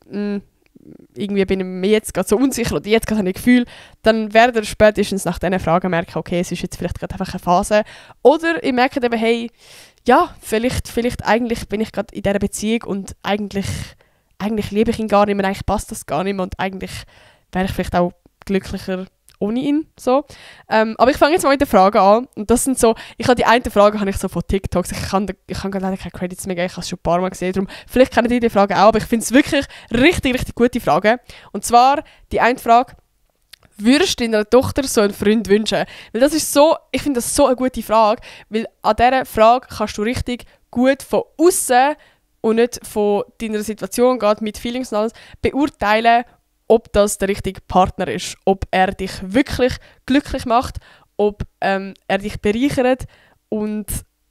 irgendwie bin ich mir jetzt gerade so unsicher oder jetzt gerade habe ich ein Gefühl, dann werdet ihr spätestens nach diesen Fragen merken, okay, es ist jetzt vielleicht gerade einfach eine Phase. Oder ihr merkt eben, hey, ja, vielleicht eigentlich bin ich gerade in dieser Beziehung und eigentlich liebe ich ihn gar nicht mehr, eigentlich passt das gar nicht mehr und eigentlich wäre ich vielleicht auch glücklicher ohne ihn. So. Aber ich fange jetzt mal mit den Fragen an. Und das sind so, die eine Frage habe ich so von TikToks. Ich kann leider keine Credits mehr geben, ich habe es schon ein paar Mal gesehen. Darum, vielleicht kennen die Frage auch, aber ich finde es wirklich richtig, richtig gute Frage. Und zwar, die eine Frage, würdest du deiner Tochter so einen Freund wünschen? Weil das ist so, ich finde das so eine gute Frage, weil an dieser Frage kannst du richtig gut von außen und nicht von deiner Situation, gerade mit Feelings und alles, beurteilen, ob das der richtige Partner ist, ob er dich wirklich glücklich macht, ob er dich bereichert und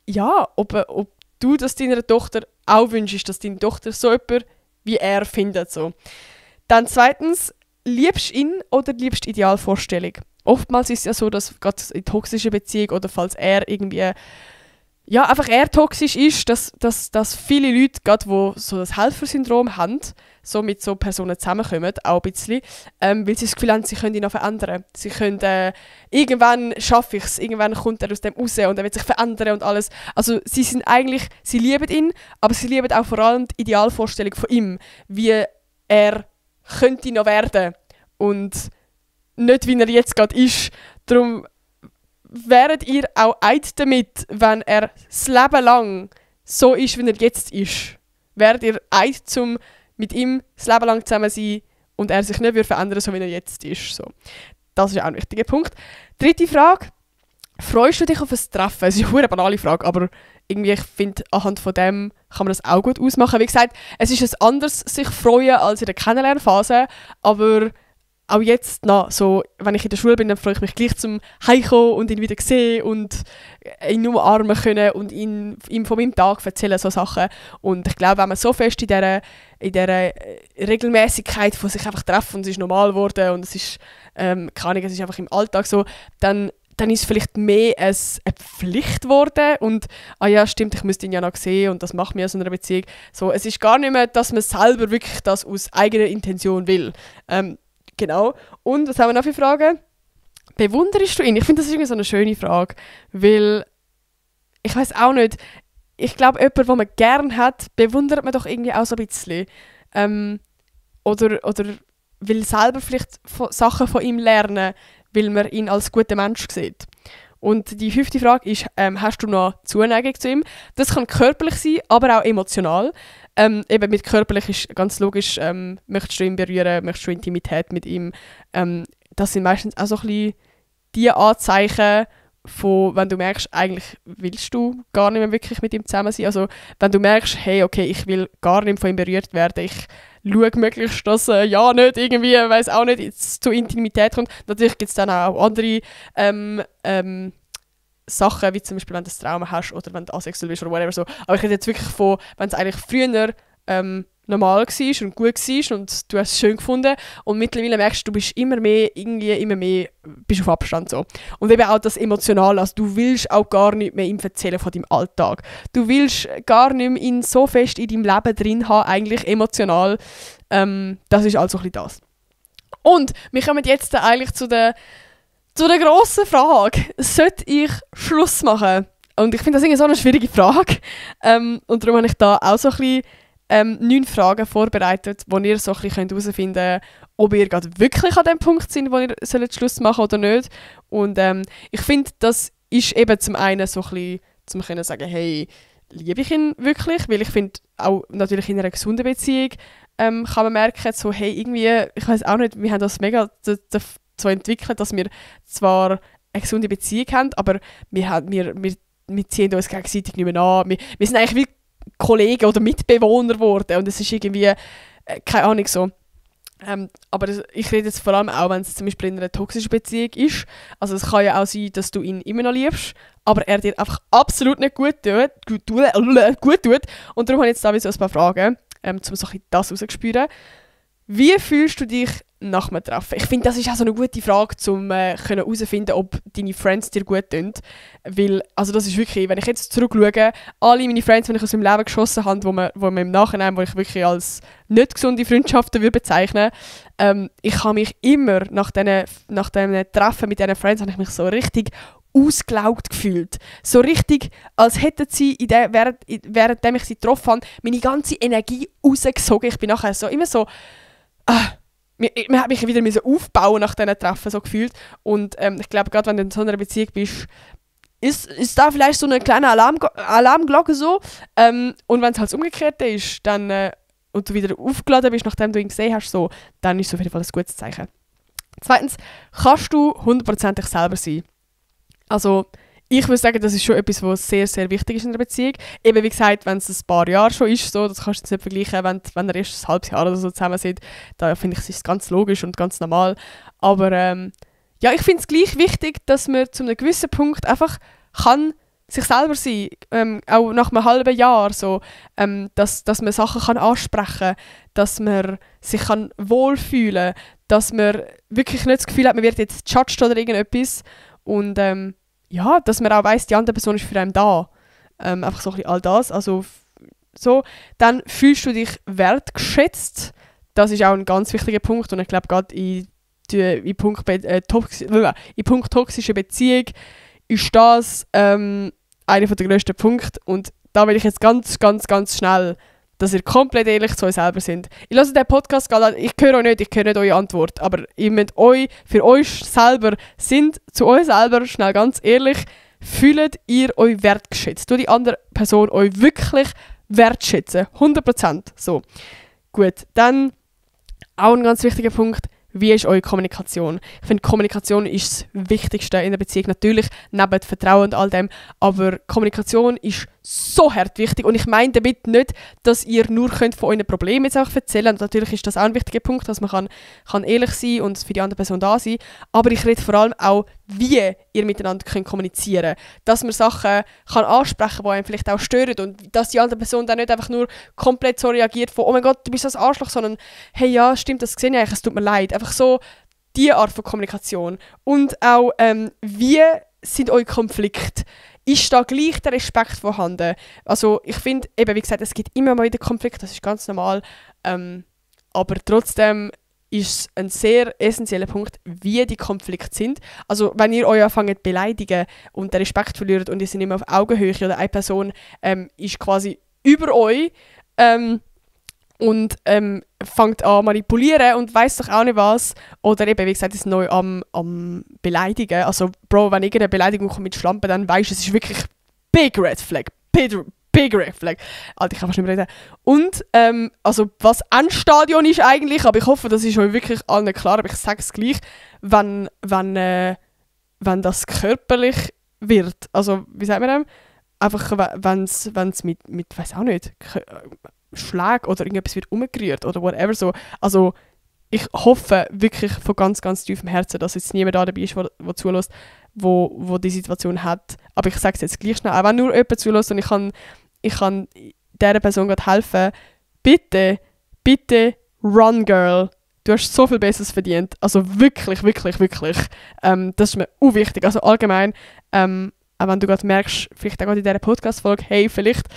ja, ob du das deiner Tochter auch wünschst, dass deine Tochter so jemand wie er findet. So. Dann zweitens, liebst du ihn oder liebst du die Idealvorstellung? Oftmals ist es ja so, dass gerade in toxischen Beziehungen oder falls er irgendwie ja, einfach eher toxisch ist, dass viele Leute, gerade die so das Helfersyndrom haben, so mit so Personen zusammenkommen, auch ein bisschen, weil sie das Gefühl haben, sie können ihn noch verändern. Sie können, irgendwann schaffe ich es, irgendwann kommt er aus dem raus und er wird sich verändern und alles. Also sie sind eigentlich, sie lieben ihn, aber sie lieben auch vor allem die Idealvorstellung von ihm, wie er könnte noch werden und nicht, wie er jetzt gerade ist. Darum wäret ihr auch eid damit, wenn er das Leben lang so ist, wie er jetzt ist? Wäret ihr eid, um mit ihm das Leben lang zusammen zu sein und er sich nicht verändern so wie er jetzt ist? So. Das ist auch ein wichtiger Punkt. Dritte Frage. Freust du dich auf ein Treffen? Es ist eine banale Frage, aber irgendwie, ich finde, anhand von dem kann man das auch gut ausmachen. Wie gesagt, es ist ein anderes sich freuen als in der Kennenlernphase, aber auch jetzt noch, so, wenn ich in der Schule bin, dann freue ich mich gleich zum Heimkommen und ihn wieder sehen und ihn umarmen können und ihm von meinem Tag erzählen, so Sachen. Und ich glaube, wenn man so fest in dieser Regelmäßigkeit von sich einfach treffen und es ist normal geworden und es ist, keine Ahnung, es ist einfach im Alltag so, dann ist es vielleicht mehr eine Pflicht geworden und ja, stimmt, ich müsste ihn ja noch sehen und das macht mir so eine Beziehung. So, es ist gar nicht mehr, dass man selber wirklich das aus eigener Intention will. Genau. Und was haben wir noch für Fragen? Bewunderst du ihn? Ich finde, das ist irgendwie so eine schöne Frage, weil ich weiß auch nicht, ich glaube, jemanden, den man gerne hat, bewundert man doch irgendwie auch so ein bisschen. Oder will selber vielleicht Sachen von ihm lernen, weil man ihn als guter Mensch sieht. Und die 5. Frage ist, hast du noch Zuneigung zu ihm? Das kann körperlich sein, aber auch emotional. Eben mit körperlich ist ganz logisch, möchtest du ihn berühren, möchtest du Intimität mit ihm. Das sind meistens auch so ein bisschen die Anzeichen, von, wenn du merkst, eigentlich willst du gar nicht mehr wirklich mit ihm zusammen sein. Also wenn du merkst, hey, okay, ich will gar nicht von ihm berührt werden, ich schaue möglichst, dass ja nicht irgendwie, weiß auch nicht, zu Intimität kommt. Natürlich gibt es dann auch andere Sachen, wie zum Beispiel, wenn du ein Trauma hast oder wenn du asexuell bist oder whatever so. Aber ich rede jetzt wirklich von, wenn es eigentlich früher normal war und gut war und du hast es schön gefunden und mittlerweile merkst du, bist immer mehr bist auf Abstand so. Und eben auch das Emotionale, also du willst auch gar nicht mehr ihm erzählen von deinem Alltag. Du willst gar nicht mehr ihn so fest in deinem Leben drin haben, eigentlich emotional. Das ist also ein bisschen das. Und wir kommen jetzt eigentlich zu der grossen Frage, sollte ich Schluss machen? Und ich finde das irgendwie so eine schwierige Frage. Und darum habe ich da auch so ein bisschen 9 Fragen vorbereitet, wo ihr so ein bisschen herausfinden könnt, ob ihr gerade wirklich an dem Punkt seid, wo ihr Schluss machen sollt oder nicht. Und ich finde, das ist eben zum einen so ein bisschen, zum können sagen, hey, liebe ich ihn wirklich? Weil ich finde, auch natürlich in einer gesunden Beziehung kann man merken, so, hey, irgendwie, ich weiß auch nicht, wir haben das mega so entwickelt, dass wir zwar eine gesunde Beziehung haben, aber wir ziehen uns gegenseitig nicht mehr an. Wir sind eigentlich wie Kollegen oder Mitbewohner geworden und es ist irgendwie, keine Ahnung so. Aber ich rede jetzt vor allem auch, wenn es zum Beispiel in einer toxischen Beziehung ist. Also es kann ja auch sein, dass du ihn immer noch liebst, aber er dir einfach absolut nicht gut tut. Und darum habe ich jetzt da so ein paar Fragen, um so ein bisschen das rauszuspüren. Wie fühlst du dich nach dem Treffen? Ich finde, das ist auch so eine gute Frage, um herauszufinden, ob deine Friends dir gut tun. Weil, also das ist wirklich, wenn ich jetzt zurückschaue, alle meine Friends, die ich aus meinem Leben geschossen habe, wo man im Nachhinein, wo ich wirklich als nicht gesunde Freundschaften würde bezeichnen, ich habe mich immer nach diesen Treffen mit diesen Friends, habe ich mich so richtig ausgelaugt gefühlt. So richtig, als hätten sie, währenddem ich sie getroffen habe, meine ganze Energie rausgesogen. Ich bin nachher so immer so, man hat mich wieder aufbauen nach diesen Treffen so gefühlt. Und ich glaube, gerade wenn du in so einer Beziehung bist, ist da vielleicht so eine kleine Alarmglocke so. Und wenn es halt umgekehrt ist, dann, und du wieder aufgeladen bist, nachdem du ihn gesehen hast, so, dann ist es auf jeden Fall ein gutes Zeichen. Zweitens, kannst du 100% dich selber sein? Also, ich würde sagen, das ist schon etwas, was sehr, sehr wichtig ist in einer Beziehung. Eben wie gesagt, wenn es ein paar Jahre schon ist, so, das kannst du jetzt nicht vergleichen, wenn ihr erst ein halbes Jahr oder so zusammen seid, da finde ich, es ist ganz logisch und ganz normal. Aber ja, ich finde es gleich wichtig, dass man zu einem gewissen Punkt einfach kann sich selber sein, auch nach einem halben Jahr, so, dass man Sachen kann ansprechen kann, dass man sich kann wohlfühlen kann, dass man wirklich nicht das Gefühl hat, man wird jetzt gejudged oder irgendetwas. Und ja, dass man auch weiss, die andere Person ist für einen da. Einfach so ein bisschen all das. Also, so. Dann fühlst du dich wertgeschätzt. Das ist auch ein ganz wichtiger Punkt. Und ich glaube, gerade in Punkt toxische Beziehung ist das einer der grössten Punkte. Und da will ich jetzt ganz, ganz, ganz schnell, dass ihr komplett ehrlich zu euch selber seid. Ich höre den Podcast gerade, ich höre euch nicht, ich höre nicht eure Antwort, aber ihr müsst für euch selber, zu euch selber schnell ganz ehrlich, fühlt ihr euch wertgeschätzt? Tut die andere Person euch wirklich wertschätzen? 100%. So. Gut, dann auch ein ganz wichtiger Punkt. Wie ist eure Kommunikation? Ich finde, Kommunikation ist das Wichtigste in der Beziehung. Natürlich, neben Vertrauen und all dem. Aber Kommunikation ist so hart wichtig. Und ich meine damit nicht, dass ihr nur könnt von euren Problemen jetzt auch erzählen könnt. Natürlich ist das auch ein wichtiger Punkt, dass man kann ehrlich sein und für die andere Person da sein. Aber ich rede vor allem auch, wie ihr miteinander könnt kommunizieren könnt. Dass man Sachen kann ansprechen kann, die einem vielleicht auch stören. Und dass die andere Person dann nicht einfach nur komplett so reagiert von «Oh mein Gott, du bist das Arschloch», sondern «Hey, ja, stimmt, das sehe ich eigentlich, es tut mir leid». Einfach so diese Art von Kommunikation. Und auch, wie sind eure Konflikte? Ist da gleich der Respekt vorhanden? Also ich finde, eben wie gesagt, es gibt immer mal wieder Konflikte, das ist ganz normal. Aber trotzdem ist es ein sehr essentieller Punkt, wie die Konflikte sind. Also wenn ihr euch anfangt zu beleidigen und den Respekt verliert und ihr seid nicht mehr auf Augenhöhe oder eine Person ist quasi über euch und fängt an manipulieren und weiss doch auch nicht was. Oder eben, wie gesagt, ist neu am Beleidigen. Also, Bro, wenn irgendeine Beleidigung kommt mit Schlampe, dann weisst du, es ist wirklich Big Red Flag. Big Red Flag. Alter, ich kann fast nicht mehr reden. Und, also, was Endstadion ist eigentlich, aber ich hoffe, das ist euch wirklich allen klar, aber ich sage es gleich, wenn das körperlich wird, also, wie sagt man das? Einfach, wenn es mit weiß auch nicht, Schläge oder irgendetwas wird umgerührt oder whatever so. Also ich hoffe wirklich von ganz, ganz tiefem Herzen, dass jetzt niemand da dabei ist, der zulässt, wo die Situation hat. Aber ich sage es jetzt gleich schnell, auch wenn nur jemand zulässt und ich kann dieser Person gerade helfen, bitte, run, girl. Du hast so viel Besseres verdient. Also wirklich, wirklich, wirklich. Das ist mir wichtig. Also allgemein, auch wenn du gerade merkst, vielleicht auch gerade in dieser Podcast-Folge, hey, vielleicht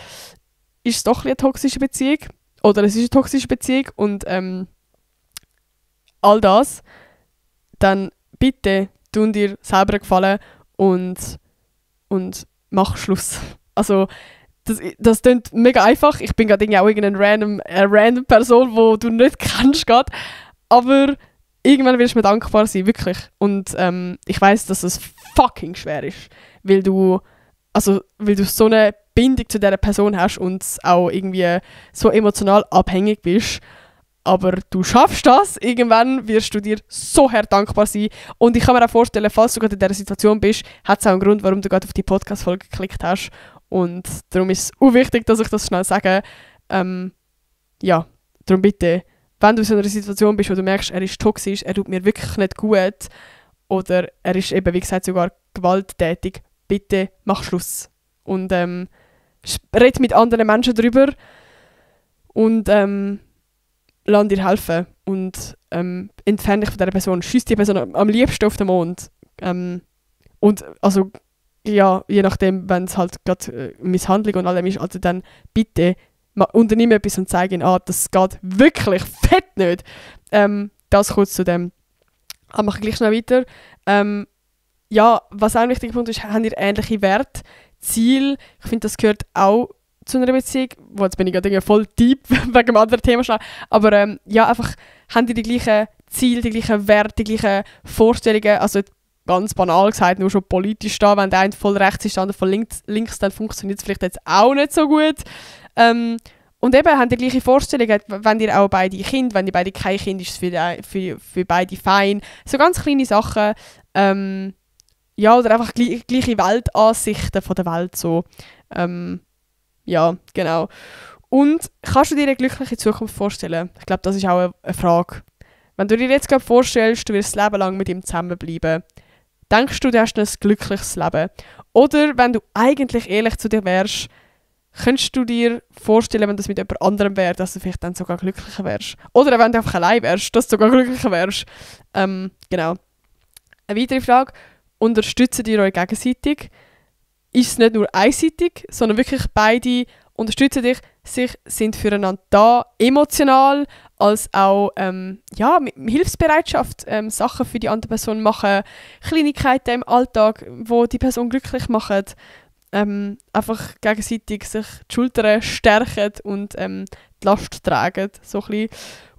ist es doch eine toxische Beziehung oder es ist eine toxische Beziehung und all das, dann bitte tun dir selber gefallen und mach Schluss. Also das klingt mega einfach. Ich bin gerade auch irgendeine random Person, die du nicht kennst grad, aber irgendwann wirst du mir dankbar sein, wirklich. Und ich weiss, dass es fucking schwer ist, weil du so eine Bindung zu dieser Person hast und auch irgendwie so emotional abhängig bist. Aber du schaffst das. Irgendwann wirst du dir so hart dankbar sein. Und ich kann mir auch vorstellen, falls du gerade in dieser Situation bist, hat es auch einen Grund, warum du gerade auf die Podcast-Folge geklickt hast. Und darum ist es wichtig, dass ich das schnell sage. Ja, darum bitte, wenn du in so einer Situation bist, wo du merkst, er ist toxisch, er tut mir wirklich nicht gut oder er ist eben, wie gesagt, sogar gewalttätig, bitte mach Schluss. Und red mit anderen Menschen darüber und lass dir helfen und entferne dich von dieser Person. Schiess die Person am liebsten auf den Mond. Und also, ja, je nachdem, wenn es halt gerade Misshandlung und allem ist, also dann bitte unternimm etwas und zeige ihnen, das geht wirklich fett nicht. Das kurz zu dem. Aber mache gleich schnell weiter. Ja, was auch ein wichtiger Punkt ist, haben ihr ähnliche Werte, Ziel. Ich finde, das gehört auch zu einer Beziehung. Jetzt bin ich gerade voll deep wegen einem anderen Thema schnell. Aber ja, einfach, haben die gleichen Ziele, die gleichen Werte, die gleichen Vorstellungen. Also ganz banal gesagt, nur schon politisch da. Wenn der eine voll rechts ist, der andere voll links, dann funktioniert es vielleicht jetzt auch nicht so gut. Und eben, haben die gleiche Vorstellungen, wenn ihr auch beide Kinder, wenn ihr beide kein Kind, ist es für beide fein. So ganz kleine Sachen. ja, oder einfach gleiche Weltansichten von der Welt so. Ja, genau. Und kannst du dir eine glückliche Zukunft vorstellen? Ich glaube, das ist auch eine Frage. Wenn du dir jetzt gerade vorstellst, du wirst das Leben lang mit ihm zusammenbleiben, denkst du, du hast ein glückliches Leben? Oder wenn du eigentlich ehrlich zu dir wärst, könntest du dir vorstellen, wenn das mit jemand anderem wäre, dass du vielleicht dann sogar glücklicher wärst? Oder wenn du einfach allein wärst, dass du sogar glücklicher wärst? Genau. Eine weitere Frage. Unterstützen ihr euch gegenseitig? Ist es nicht nur einseitig, sondern wirklich beide unterstützen dich, sind füreinander da, emotional, als auch mit Hilfsbereitschaft, Sachen für die andere Person machen, Kleinigkeiten im Alltag, wo die Person glücklich machen, einfach gegenseitig sich die Schultern stärken und die Last tragen, so ein bisschen.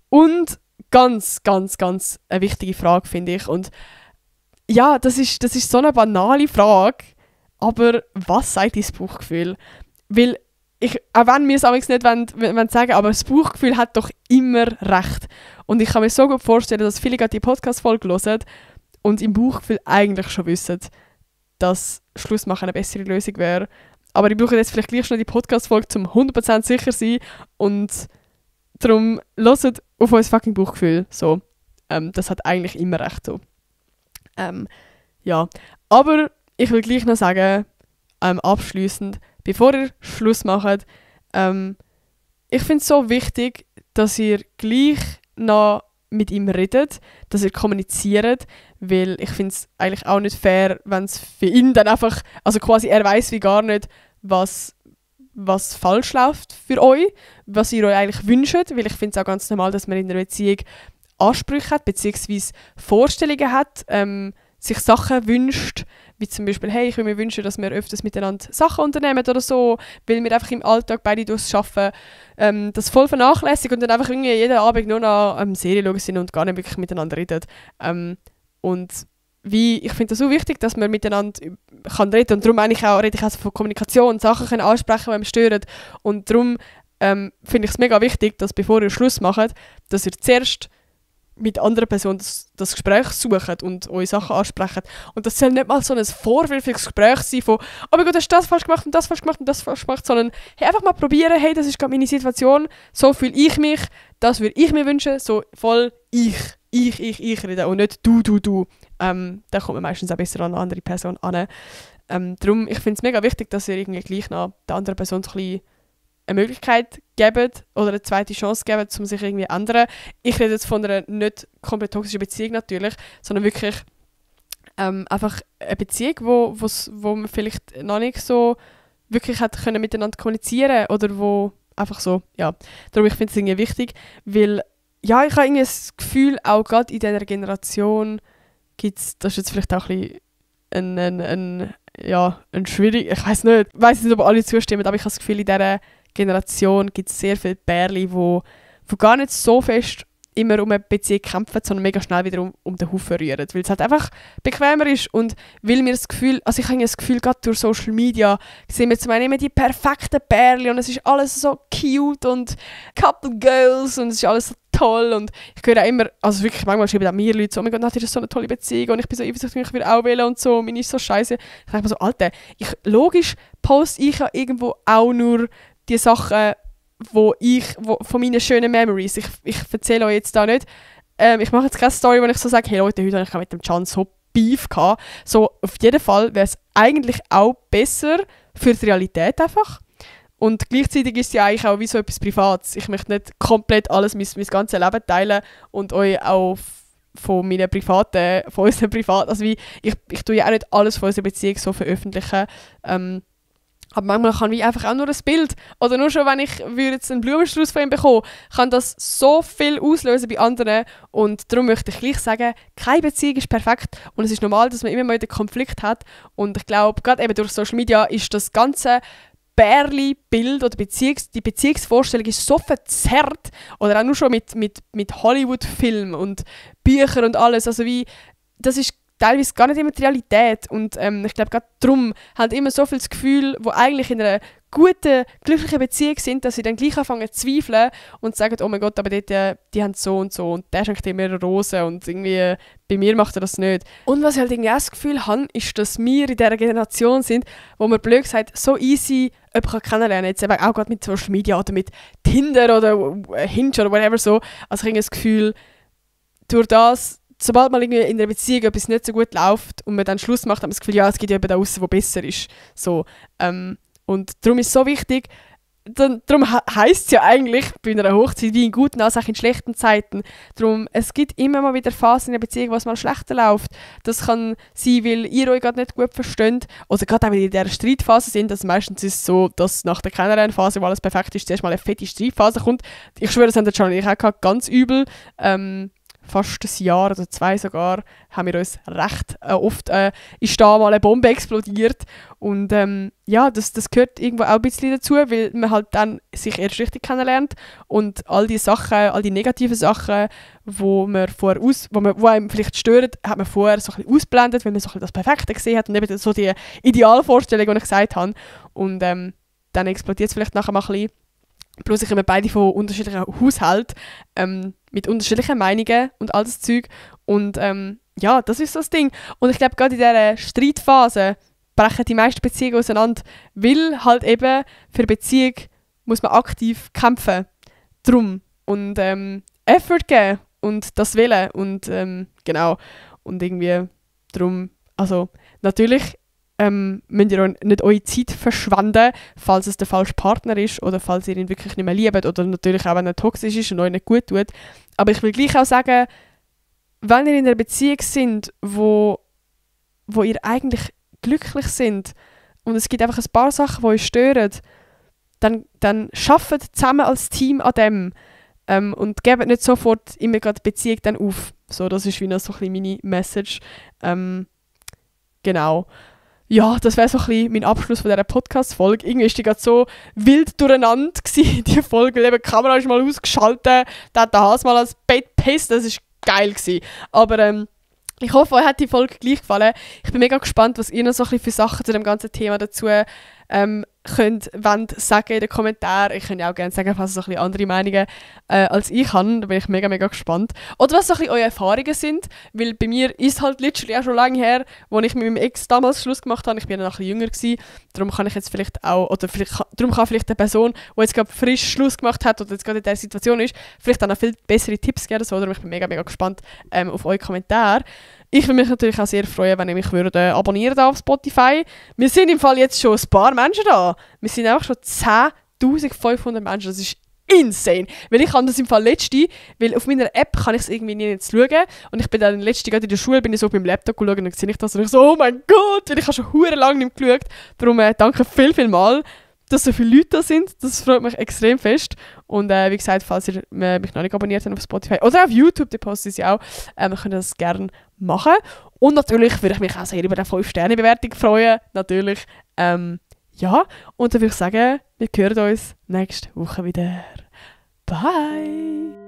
Und ganz, ganz, ganz eine wichtige Frage, finde ich. Und ja, das ist so eine banale Frage, aber was sagt dein Bauchgefühl? Weil auch wenn wir es nicht sagen, aber das Bauchgefühl hat doch immer recht. Und ich kann mir so gut vorstellen, dass viele gerade die Podcast-Folge hören und im Bauchgefühl eigentlich schon wissen, dass Schluss machen eine bessere Lösung wäre. Aber ich brauche jetzt vielleicht gleich schon die Podcast-Folge, um 100% sicher zu sein. Und darum hört auf unser fucking Bauchgefühl. So, das hat eigentlich immer recht so. Ja, aber ich will gleich noch sagen, abschliessend, bevor ihr Schluss macht, ich finde es so wichtig, dass ihr gleich noch mit ihm redet, dass ihr kommuniziert, weil ich finde es eigentlich auch nicht fair, wenn es für ihn dann einfach, also quasi er weiß wie gar nicht, was falsch läuft für euch, was ihr euch eigentlich wünscht, weil ich finde es auch ganz normal, dass man in einer Beziehung Ansprüche hat, beziehungsweise Vorstellungen hat, sich Sachen wünscht, wie zum Beispiel, hey, ich würde mir wünschen, dass wir öfters miteinander Sachen unternehmen oder so, weil wir einfach im Alltag beide durchs Arbeiten das voll vernachlässigen und dann einfach irgendwie jeden Abend nur noch Serie schauen sind und gar nicht wirklich miteinander reden. Und ich finde das so wichtig, dass man miteinander kann reden und darum rede ich auch von Kommunikation, Sachen können ansprechen, die mich stören und darum finde ich es mega wichtig, dass bevor ihr Schluss macht, dass ihr zuerst mit anderen Personen das Gespräch suchen und eure Sachen ansprechen. Und das soll nicht mal so ein vorwürfiges Gespräch sein von «Oh mein Gott, hast du das falsch gemacht und das falsch gemacht und das falsch gemacht», sondern hey, einfach mal probieren, hey, das ist gerade meine Situation, so fühle ich mich, das würde ich mir wünschen, so voll ich reden und nicht du. Da kommt man meistens auch besser an eine andere Person an. Darum, ich finde es mega wichtig, dass ihr irgendwie gleich noch der anderen Person so ein bisschen eine Möglichkeit geben oder eine zweite Chance geben, um sich irgendwie zu ändern. Ich rede jetzt von einer nicht komplett toxischen Beziehung natürlich, sondern wirklich einfach eine Beziehung, wo man vielleicht noch nicht so wirklich hat können miteinander kommunizieren oder wo einfach so, ja. Darum, ich finde es irgendwie wichtig, weil ja, ich habe irgendwie das Gefühl, auch gerade in dieser Generation gibt es, das ist jetzt vielleicht auch ein bisschen ein schwierig, ich weiß nicht, ob alle zustimmen, aber ich habe das Gefühl, in dieser Generation gibt es sehr viele Pärchen, die gar nicht so fest immer um eine Beziehung kämpfen, sondern mega schnell wieder um den Haufen rühren, weil es halt einfach bequemer ist und weil mir das Gefühl, also ich habe das Gefühl, gerade durch Social Media sehen wir zum einen immer die perfekten Pärchen und es ist alles so cute und Couple Girls und es ist alles so toll und ich höre auch immer, also wirklich manchmal schreiben auch mir Leute so, oh mein Gott, das ist so eine tolle Beziehung und ich bin so eifersüchtig, ich will auch wählen und so, meine ist so scheiße. Ich denke mir so, Alter, logisch poste ich ja irgendwo auch nur die Sachen, wo von meinen schönen Memories, ich erzähle euch jetzt da nicht, ich mache jetzt keine Story, wo ich so sage, hey Leute, heute habe ich mit dem Can so Beef gehabt. So, auf jeden Fall wäre es eigentlich auch besser für die Realität einfach. Und gleichzeitig ist es ja eigentlich auch wie so etwas Privates. Ich möchte nicht komplett alles, mein ganzes Leben teilen und euch auch von unseren privaten, also wie, ich tue ja auch nicht alles von unserer Beziehung so veröffentlichen. Aber manchmal kann wie einfach auch nur ein Bild oder nur schon, wenn ich jetzt einen Blumenstrauß von ihm bekomme, kann das so viel auslösen bei anderen und darum möchte ich gleich sagen, keine Beziehung ist perfekt und es ist normal, dass man immer mal den Konflikt hat und ich glaube, gerade eben durch Social Media ist das ganze Bärli-Bild oder die Beziehungsvorstellung ist so verzerrt oder auch nur schon mit Hollywood-Filmen und Büchern und alles, also wie, das ist teilweise gar nicht immer die Realität und ich glaube gerade darum hat immer so viel das Gefühl, wo eigentlich in einer guten, glücklichen Beziehung sind, dass sie dann gleich anfangen zu zweifeln und sagen, oh mein Gott, aber dort, die haben so und der schenkt immer Rosen und irgendwie bei mir macht er das nicht. Und was ich halt irgendwie auch das Gefühl habe, ist, dass wir in dieser Generation sind, wo man blöd gesagt so easy jemanden kennenlernen, jetzt eben auch gerade mit Social Media oder mit Tinder oder Hinge oder whatever so. Also ich habe das Gefühl, durch das, sobald mal irgendwie in einer Beziehung etwas nicht so gut läuft und man dann Schluss macht, hat man das Gefühl, ja, es gibt ja jemanden da draussen, der besser ist. So, und darum ist es so wichtig, darum heisst es ja eigentlich bei einer Hochzeit wie in guten als auch in schlechten Zeiten. Darum, es gibt immer mal wieder Phasen in einer Beziehung, wo es mal schlechter läuft. Das kann sein, weil ihr euch gerade nicht gut versteht oder gerade auch, weil ihr in dieser Streitphase sind. Also meistens ist es so, dass nach der Kennenlernphase, wo alles perfekt ist, zuerst mal eine fette Streitphase kommt. Ich schwöre, das haben Can und ich auch gehabt, ganz übel. Fast ein Jahr oder 2 sogar, haben wir uns recht oft, ist da mal eine Bombe explodiert. Und ja, das gehört irgendwo auch ein bisschen dazu, weil man halt dann sich erst richtig kennenlernt und all die Sachen, all die negativen Sachen, wo einem vielleicht stören, hat man vorher so ein bisschen ausblendet, weil man so ein bisschen das Perfekte gesehen hat und eben so die Idealvorstellung, die ich gesagt habe. Und dann explodiert es vielleicht nachher mal ein bisschen. Plus ich komme beide von unterschiedlichen Haushalten, mit unterschiedlichen Meinungen und all das Zeug. Und ja, das ist so das Ding. Und ich glaube, gerade in dieser Streitphase brechen die meisten Beziehungen auseinander, weil halt eben für Beziehung muss man aktiv kämpfen. Drum. Und Effort geben und das Willen. Und genau. Und irgendwie drum, also natürlich müsst ihr nicht eure Zeit verschwenden, falls es der falsche Partner ist oder falls ihr ihn wirklich nicht mehr liebt oder natürlich auch, wenn er toxisch ist und euch nicht gut tut. Aber ich will gleich auch sagen, wenn ihr in einer Beziehung seid, wo ihr eigentlich glücklich seid und es gibt einfach ein paar Sachen, die euch stören, dann arbeitet zusammen als Team an dem und gebt nicht sofort immer gerade die Beziehung dann auf. So, das ist wie noch so ein bisschen meine Message. Genau. Ja, das wäre so ein bisschen mein Abschluss von dieser Podcast-Folge. Irgendwie war die gerade so wild durcheinander gewesen, die Folge, weil eben die Kamera ist mal ausgeschaltet, da hat der Hase mal ans Bett gepisst, das war geil gewesen. Aber ich hoffe, euch hat die Folge gleich gefallen. Ich bin mega gespannt, was ihr noch so ein bisschen für Sachen zu dem ganzen Thema dazu wollt sagen in den Kommentaren. Ich könnte ja auch gerne sagen, falls ihr so ein bisschen andere Meinungen als ich habe. Da bin ich mega, mega gespannt. Oder was so ein bisschen eure Erfahrungen sind. Weil bei mir ist halt literally auch schon lange her, als ich mit meinem Ex damals Schluss gemacht habe. Ich bin ja noch ein bisschen jünger gewesen. Darum kann ich jetzt vielleicht auch, oder darum kann vielleicht eine Person, die jetzt gerade frisch Schluss gemacht hat oder jetzt gerade in dieser Situation ist, vielleicht auch noch viel bessere Tipps geben. So. Darum ich bin mega, mega gespannt auf eure Kommentare. Ich würde mich natürlich auch sehr freuen, wenn ihr mich abonnieren auf Spotify. Wir sind im Fall jetzt schon ein paar Menschen da. Wir sind einfach schon 10.500 Menschen. Das ist insane. Weil ich kann das im Fall letzte, weil auf meiner App kann ich es irgendwie nicht schauen. Und ich bin dann letzte gerade in der Schule, bin ich so auf meinem Laptop geschaut und dann sehe ich das und ich so, oh mein Gott, weil ich habe schon hure lange nicht geschaut. Darum danke viel mal, dass so viele Leute da sind. Das freut mich extrem fest. Und wie gesagt, falls ihr mich noch nicht abonniert habt auf Spotify oder auf YouTube, die posten sie auch, könnt ihr das gerne machen. Und natürlich würde ich mich auch sehr über eine 5-Sterne-Bewertung freuen. Natürlich. Ja, und dann würde ich sagen, wir hören uns nächste Woche wieder. Bye!